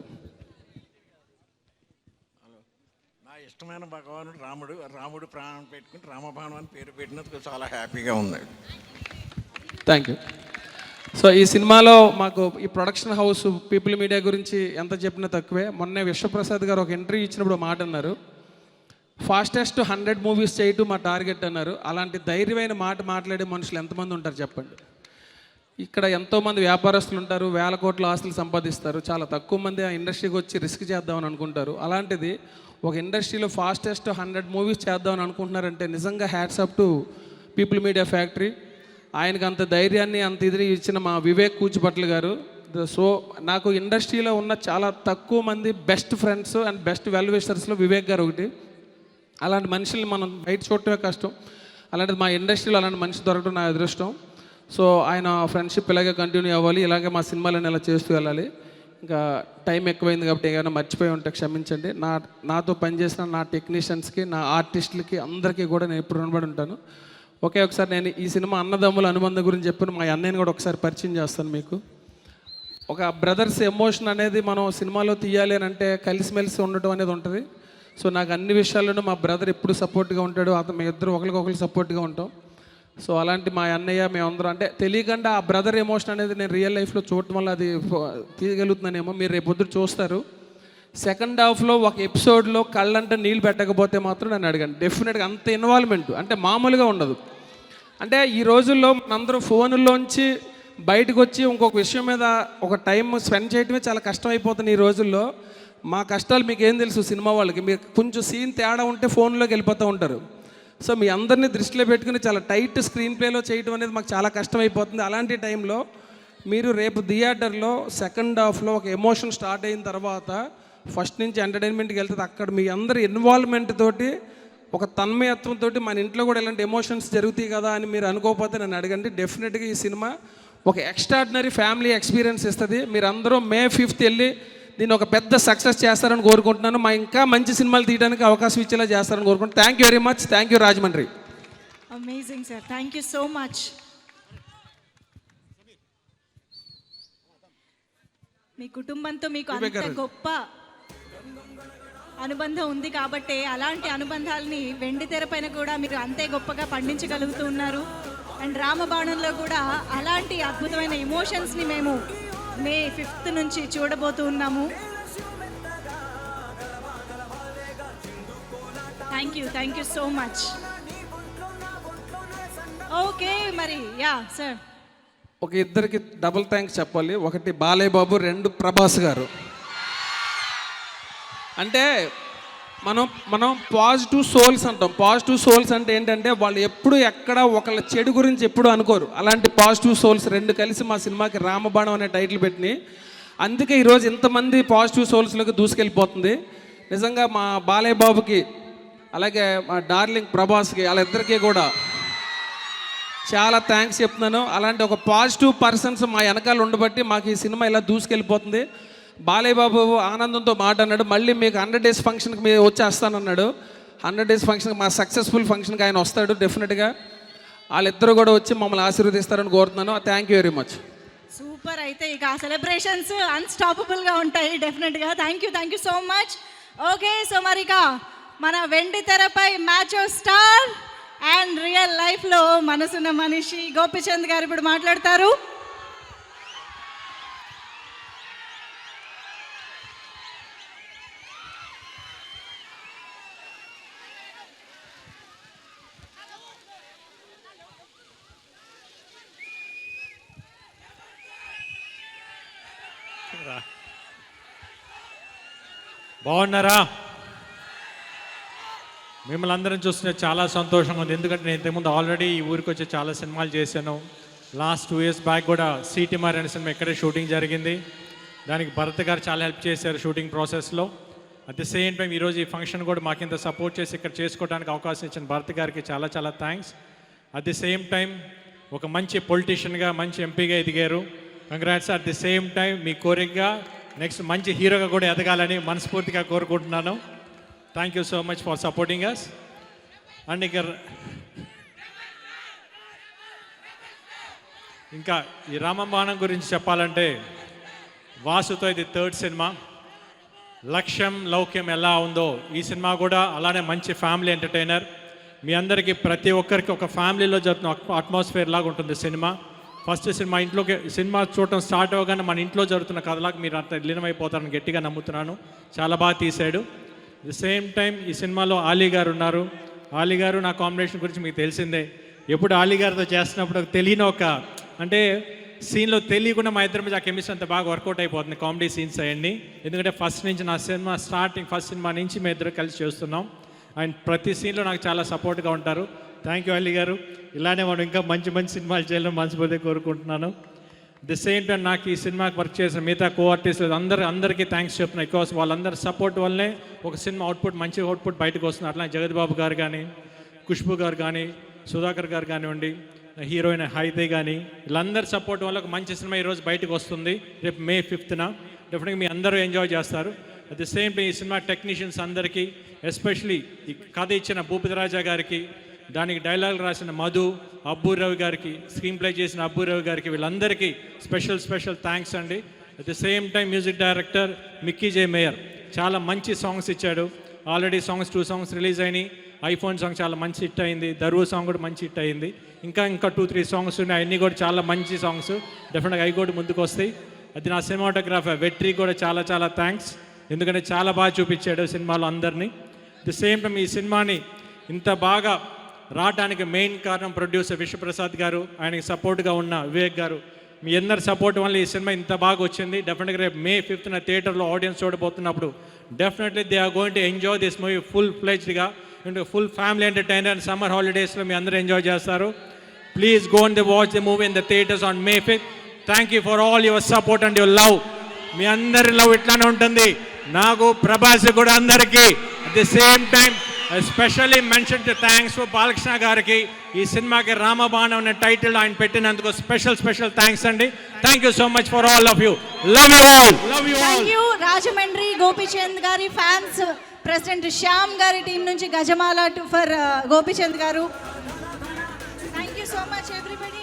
నా ఇష్టమైన భగవానుడు రాముడు ప్రాణం పెట్టుకుని రామబాణం అని పేరు పెట్టినందుకు చాలా హ్యాపీగా ఉంది. Thank you. సో ఈ సినిమాలో మాకు ఈ ప్రొడక్షన్ హౌస్ పీపుల్ మీడియా గురించి ఎంత చెప్పినా తక్కువే. మొన్నే విశ్వప్రసాద్ గారు ఒక ఇంటర్వ్యూ ఇచ్చినప్పుడు మాట అన్నారు, ఫాస్టెస్ట్ 100 movies చేయటం మా టార్గెట్ అన్నారు. అలాంటి ధైర్యమైన మాట మాట్లాడే మనుషులు ఎంతమంది ఉంటారు చెప్పండి. ఇక్కడ ఎంతోమంది వ్యాపారస్తులు ఉంటారు, వేల కోట్ల ఆస్తులు సంపాదిస్తారు. చాలా తక్కువ మంది ఆ ఇండస్ట్రీకి వచ్చి రిస్క్ చేద్దామని అనుకుంటారు. అలాంటిది ఒక ఇండస్ట్రీలో ఫాస్టెస్ట్ 100 movies చేద్దామని అనుకుంటున్నారంటే నిజంగా hats up to people media factory. ఆయనకు అంత ధైర్యాన్ని అంత ఇది ఇచ్చిన మా వివేక్ కూచిపట్ల గారు. సో నాకు ఇండస్ట్రీలో ఉన్న చాలా తక్కువ మంది best friends and best well విషర్స్లో వివేక్ గారు ఒకటి. అలాంటి మనుషుల్ని మనం బయట చూడటమే కష్టం. అలాంటిది మా ఇండస్ట్రీలో అలాంటి మనిషి దొరకడం నా అదృష్టం. సో ఆయన ఫ్రెండ్షిప్ ఇలాగే కంటిన్యూ అవ్వాలి, ఇలాగే మా సినిమాలను ఇలా చేస్తూ వెళ్ళాలి. ఇంకా టైం ఎక్కువైంది కాబట్టి ఏమైనా మర్చిపోయి ఉంటే క్షమించండి. నాతో పనిచేసిన నా టెక్నీషియన్స్కి, నా ఆర్టిస్టులకి అందరికీ కూడా నేను ఎప్పుడు రుణపడి ఉంటాను. ఒకసారి నేను ఈ సినిమా అన్నదమ్ముల అనుబంధం గురించి చెప్పిన మా అన్నయ్యని కూడా ఒకసారి పరిచయం చేస్తాను మీకు. ఒక బ్రదర్స్ ఎమోషన్ అనేది మనం సినిమాలో తీయాలి అని అంటే కలిసిమెలిసి ఉండటం అనేది ఉంటుంది. సో నాకు అన్ని విషయాల్లోనూ మా బ్రదర్ ఎప్పుడు సపోర్ట్గా ఉంటాడు. మేము ఇద్దరు ఒకరికొకరు సపోర్ట్గా ఉంటాం. సో అలాంటి మా అన్నయ్య మేమందరం అంటే తెలియకుండా ఆ బ్రదర్ ఎమోషన్ అనేది నేను రియల్ లైఫ్లో చూడటం వల్ల అది తీయగలుగుతున్నానేమో. మీరు రేపు పొద్దున చూస్తారు. సెకండ్ హాఫ్లో ఒక ఎపిసోడ్లో కళ్ళంటే నీళ్ళు పెట్టకపోతే మాత్రం నన్ను అడగండి. డెఫినెట్గా అంత ఇన్వాల్వ్మెంట్ అంటే మామూలుగా ఉండదు. అంటే ఈ రోజుల్లో మనందరూ ఫోన్లోంచి బయటకు వచ్చి ఇంకొక విషయం మీద ఒక టైం స్పెండ్ చేయడమే చాలా కష్టం అయిపోతుంది ఈ రోజుల్లో. మా కష్టాలు మీకు ఏం తెలుసు సినిమా వాళ్ళకి. మీరు కొంచెం సీన్ తేడా ఉంటే ఫోన్లోకి వెళ్ళిపోతూ ఉంటారు. సో మీ అందరినీ దృష్టిలో పెట్టుకుని చాలా టైట్ స్క్రీన్ ప్లేలో చేయడం అనేది మాకు చాలా కష్టం అయిపోతుంది. అలాంటి టైంలో మీరు రేపు థియేటర్లో సెకండ్ హాఫ్లో ఒక ఎమోషన్ స్టార్ట్ అయిన తర్వాత ఫస్ట్ నుంచి ఎంటర్టైన్మెంట్కి వెళ్తుంది. అక్కడ మీ అందరి ఇన్వాల్వ్మెంట్ తోటి ఒక తన్మయత్వంతో మన ఇంట్లో కూడా ఇలాంటి ఎమోషన్స్ జరుగుతాయి కదా అని మీరు అనుకోకపోతే నన్ను అడగండి. డెఫినెట్గా ఈ సినిమా ఒక ఎక్స్ట్రాడినరీ ఫ్యామిలీ ఎక్స్పీరియన్స్ ఇస్తుంది. మీరు అందరూ May 5th వెళ్ళి దీన్ని ఒక పెద్ద సక్సెస్ చేస్తారని కోరుకుంటున్నాను. మా ఇంకా మంచి సినిమాలు తీయడానికి అవకాశం ఇచ్చేలా చేస్తారని కోరుకుంటున్నాను. Thank you very much. Thank you Rajahmundry. Amazing sir, thank you so much. మీ కుటుంబంతో మీకు వివేక్ అంత గారు. గొప్ప అనుబంధం ఉంది కాబట్టి అలాంటి అనుబంధాలని వెండి తెర పైన కూడా మీరు అంతే గొప్పగా పండించగలుగుతూ ఉన్నారు. అండ్ రామబాణంలో కూడా అలాంటి అద్భుతమైన ఎమోషన్స్ని మేము మే 5th నుంచి చూడబోతూ ఉన్నాము. Thank you so much. Okay మరి యా సార్, ఒక ఇద్దరికి డబుల్ థ్యాంక్స్ చెప్పాలి. ఒకటి బాలయ్య బాబు, రెండు ప్రభాస్ గారు. అంటే మనం పాజిటివ్ సోల్స్ అంటాం. పాజిటివ్ సోల్స్ అంటే ఏంటంటే వాళ్ళు ఎప్పుడు ఎక్కడ ఒకళ్ళ చెడు గురించి ఎప్పుడు అనుకోరు. అలాంటి పాజిటివ్ సోల్స్ రెండు కలిసి మా సినిమాకి రామబాణం అనే టైటిల్ పెట్టినాయి. అందుకే ఈరోజు ఇంతమంది పాజిటివ్ సోల్స్లోకి దూసుకెళ్ళిపోతుంది. నిజంగా మా బాలయ్య బాబుకి అలాగే మా డార్లింగ్ ప్రభాస్కి వాళ్ళిద్దరికీ కూడా చాలా థ్యాంక్స్ చెప్తున్నాను. అలాంటి ఒక పాజిటివ్ పర్సన్స్ మా వెనకాల ఉండబట్టి మాకు ఈ సినిమా ఇలా దూసుకెళ్ళిపోతుంది. బాలయ్య బాబు ఆనందంతో మాట అన్నాడు, మళ్ళీ మీకు 100 days ఫంక్షన్కి మీరు వచ్చేస్తానన్నాడు. 100 days ఫంక్షన్కి, మా సక్సెస్ఫుల్ ఫంక్షన్కి ఆయన వస్తాడు డెఫినెట్గా. వాళ్ళిద్దరు కూడా వచ్చి మమ్మల్ని ఆశీర్వదిస్తారని కోరుతున్నాను. Thank you very much. Super. అయితే ఇక సెలబ్రేషన్స్ అన్స్టాపబుల్గా ఉంటాయి డెఫినెట్గా. Thank you so much. Okay, so మరి ఇక మన వెండి తెరపై match of star and real లైఫ్లో మనసున్న మనిషి గోపిచంద్ గారు ఇప్పుడు మాట్లాడతారు. బాగున్నారా? మిమ్మల్ని అందరం చూస్తుంటే చాలా సంతోషంగా ఉంది. ఎందుకంటే నేను ఇంతకుముందు ఆల్రెడీ ఈ ఊరికి వచ్చి చాలా సినిమాలు చేశాను. లాస్ట్ 2 years బ్యాక్ కూడా సిటీమార్ అనే సినిమా ఇక్కడే షూటింగ్ జరిగింది. దానికి భరత్ గారు చాలా హెల్ప్ చేశారు షూటింగ్ ప్రాసెస్లో. అట్ ది సేమ్ టైం ఈరోజు ఈ ఫంక్షన్ కూడా మాకు ఇంత సపోర్ట్ చేసి ఇక్కడ చేసుకోవడానికి అవకాశం ఇచ్చిన భరత్ గారికి చాలా చాలా thanks. At the same time ఒక మంచి పొలిటీషియన్గా, మంచి ఎంపీగా ఎదిగారు. Congrats. At the same time మీ కోరికగా నెక్స్ట్ మంచి హీరోగా కూడా ఎదగాలని మనస్ఫూర్తిగా కోరుకుంటున్నాను. Thank you so much for supporting us. And ఇంకా ఈ రామబాణం గురించి చెప్పాలంటే వాసుతో ఇది 3rd సినిమా. లక్ష్యం లౌక్యం ఎలా ఉందో ఈ సినిమా కూడా అలానే మంచి ఫ్యామిలీ ఎంటర్టైనర్. మీ అందరికీ ప్రతి ఒక్కరికి ఒక ఫ్యామిలీలో జరుగుతున్న అట్మాస్ఫియర్ లాగా ఉంటుంది సినిమా. ఫస్ట్ సినిమా ఇంట్లోకి సినిమా చూడటం స్టార్ట్ అవ్వగానే మన ఇంట్లో జరుగుతున్న కథలాగా మీరు అంత లీనమైపోతారని గట్టిగా నమ్ముతున్నాను. చాలా బాగా తీశాడు. ది సేమ్ టైం ఈ సినిమాలో ఆలీ గారు ఉన్నారు. ఆలీ గారు నా కాంబినేషన్ గురించి మీకు తెలిసిందే. ఎప్పుడు ఆలీ గారితో చేస్తున్నప్పుడు తెలియని ఒక అంటే సీన్లో తెలియకుండా మా ఇద్దరి మీద ఆ కెమిస్ట్రీ అంత బాగా వర్కౌట్ అయిపోతుంది, కామెడీ సీన్స్ అవన్నీ. ఎందుకంటే ఫస్ట్ నుంచి నా సినిమా ఫస్ట్ సినిమా నుంచి మేము ఇద్దరు కలిసి చేస్తున్నాం. అండ్ ప్రతి సీన్లో నాకు చాలా సపోర్ట్గా ఉంటారు. థ్యాంక్ యూ అలీ గారు. ఇలానే మనం ఇంకా మంచి మంచి సినిమాలు చేయాలని మనస్ఫూర్తిగా కోరుకుంటున్నాను. ది సేమ్ టైం నాకు ఈ సినిమాకి వర్క్ చేసిన మిగతా కో-ఆర్టిస్టులు అందరికీ థ్యాంక్స్ చెప్తున్నాను. బికాస్ వాళ్ళందరి సపోర్ట్ వల్లనే ఒక సినిమా మంచి అవుట్పుట్ బయటకు వస్తుంది. అట్లా జగద్బాబు గారు కానీ, ఖుష్బు గారు కానీ, సుధాకర్ గారు కానివ్వండి, హీరోయిన్ హైతే కానీ, వీళ్ళందరి సపోర్ట్ వల్ల ఒక మంచి సినిమా ఈరోజు బయటకు వస్తుంది. రేపు May 5th డెఫినెట్గా మీ అందరూ ఎంజాయ్ చేస్తారు. అట్ ది సేమ్ టైం ఈ సినిమా టెక్నీషియన్స్ అందరికీ, ఎస్పెషలీ ఈ కథ ఇచ్చిన భూపతిరాజా గారికి, దానికి డైలాగ్ రాసిన మధు, అబ్బూరావు గారికి, స్క్రీన్ ప్లే చేసిన అబ్బూరావు గారికి, వీళ్ళందరికీ స్పెషల్ థ్యాంక్స్ అండి. At the same time music director Mickey J mayor చాలా మంచి సాంగ్స్ ఇచ్చాడు. ఆల్రెడీ 2 songs రిలీజ్ అయినాయి. ఐఫోన్ సాంగ్ చాలా మంచి హిట్ అయింది. దరువు సాంగ్ కూడా మంచి హిట్ అయింది. ఇంకా 2-3 songs ఉన్నాయి. అన్నీ కూడా చాలా మంచి సాంగ్స్. డెఫినెట్గా అవి కూడా ముందుకు వస్తాయి. అది నా సినిమాటోగ్రాఫర్ వెట్రీ కూడా చాలా థ్యాంక్స్. ఎందుకంటే చాలా బాగా చూపించాడు సినిమాలో అందరినీ. ది సేమ్ టైం ఈ సినిమాని ఇంత బాగా రావడానికి మెయిన్ కారణం ప్రొడ్యూసర్ విశ్వప్రసాద్ గారు, ఆయనకి సపోర్ట్గా ఉన్న వివేక్ గారు. మీ అందరి సపోర్ట్ వల్ల ఈ సినిమా ఇంత బాగా వచ్చింది. డెఫినెట్గా రేపు May 5th థియేటర్లో ఆడియన్స్ చూడబోతున్నప్పుడు definitely they are going to enjoy this movie ఫుల్-ఫ్లెడ్జ్డ్గా. Full family entertainer. సమ్మర్ హాలిడేస్లో మీ అందరూ ఎంజాయ్ చేస్తారు. Please go and watch the movie in the theatres on May 5th. Thank you for all your support and your love. మీ అందరి love ఇట్లానే ఉంటుంది. నాకు, ప్రభాస్ కూడా అందరికీ. At the same time especially mention to thanks for Balakrishna గారికి. ఈ సినిమాకి రామబాణం అనే టైటిల్ ఆయన పెట్టినందుకు స్పెషల్ థ్యాంక్స్ అండి. Thank you so much for all of you. Love you all. Thank you. Rajahmundry Gopichand గారి ఫ్యాన్స్ ప్రెసిడెంట్ శ్యామ్ గారి టీం నుంచి గజమాల ఫర్ గోపిచంద్ గారు. Thank you so much everybody.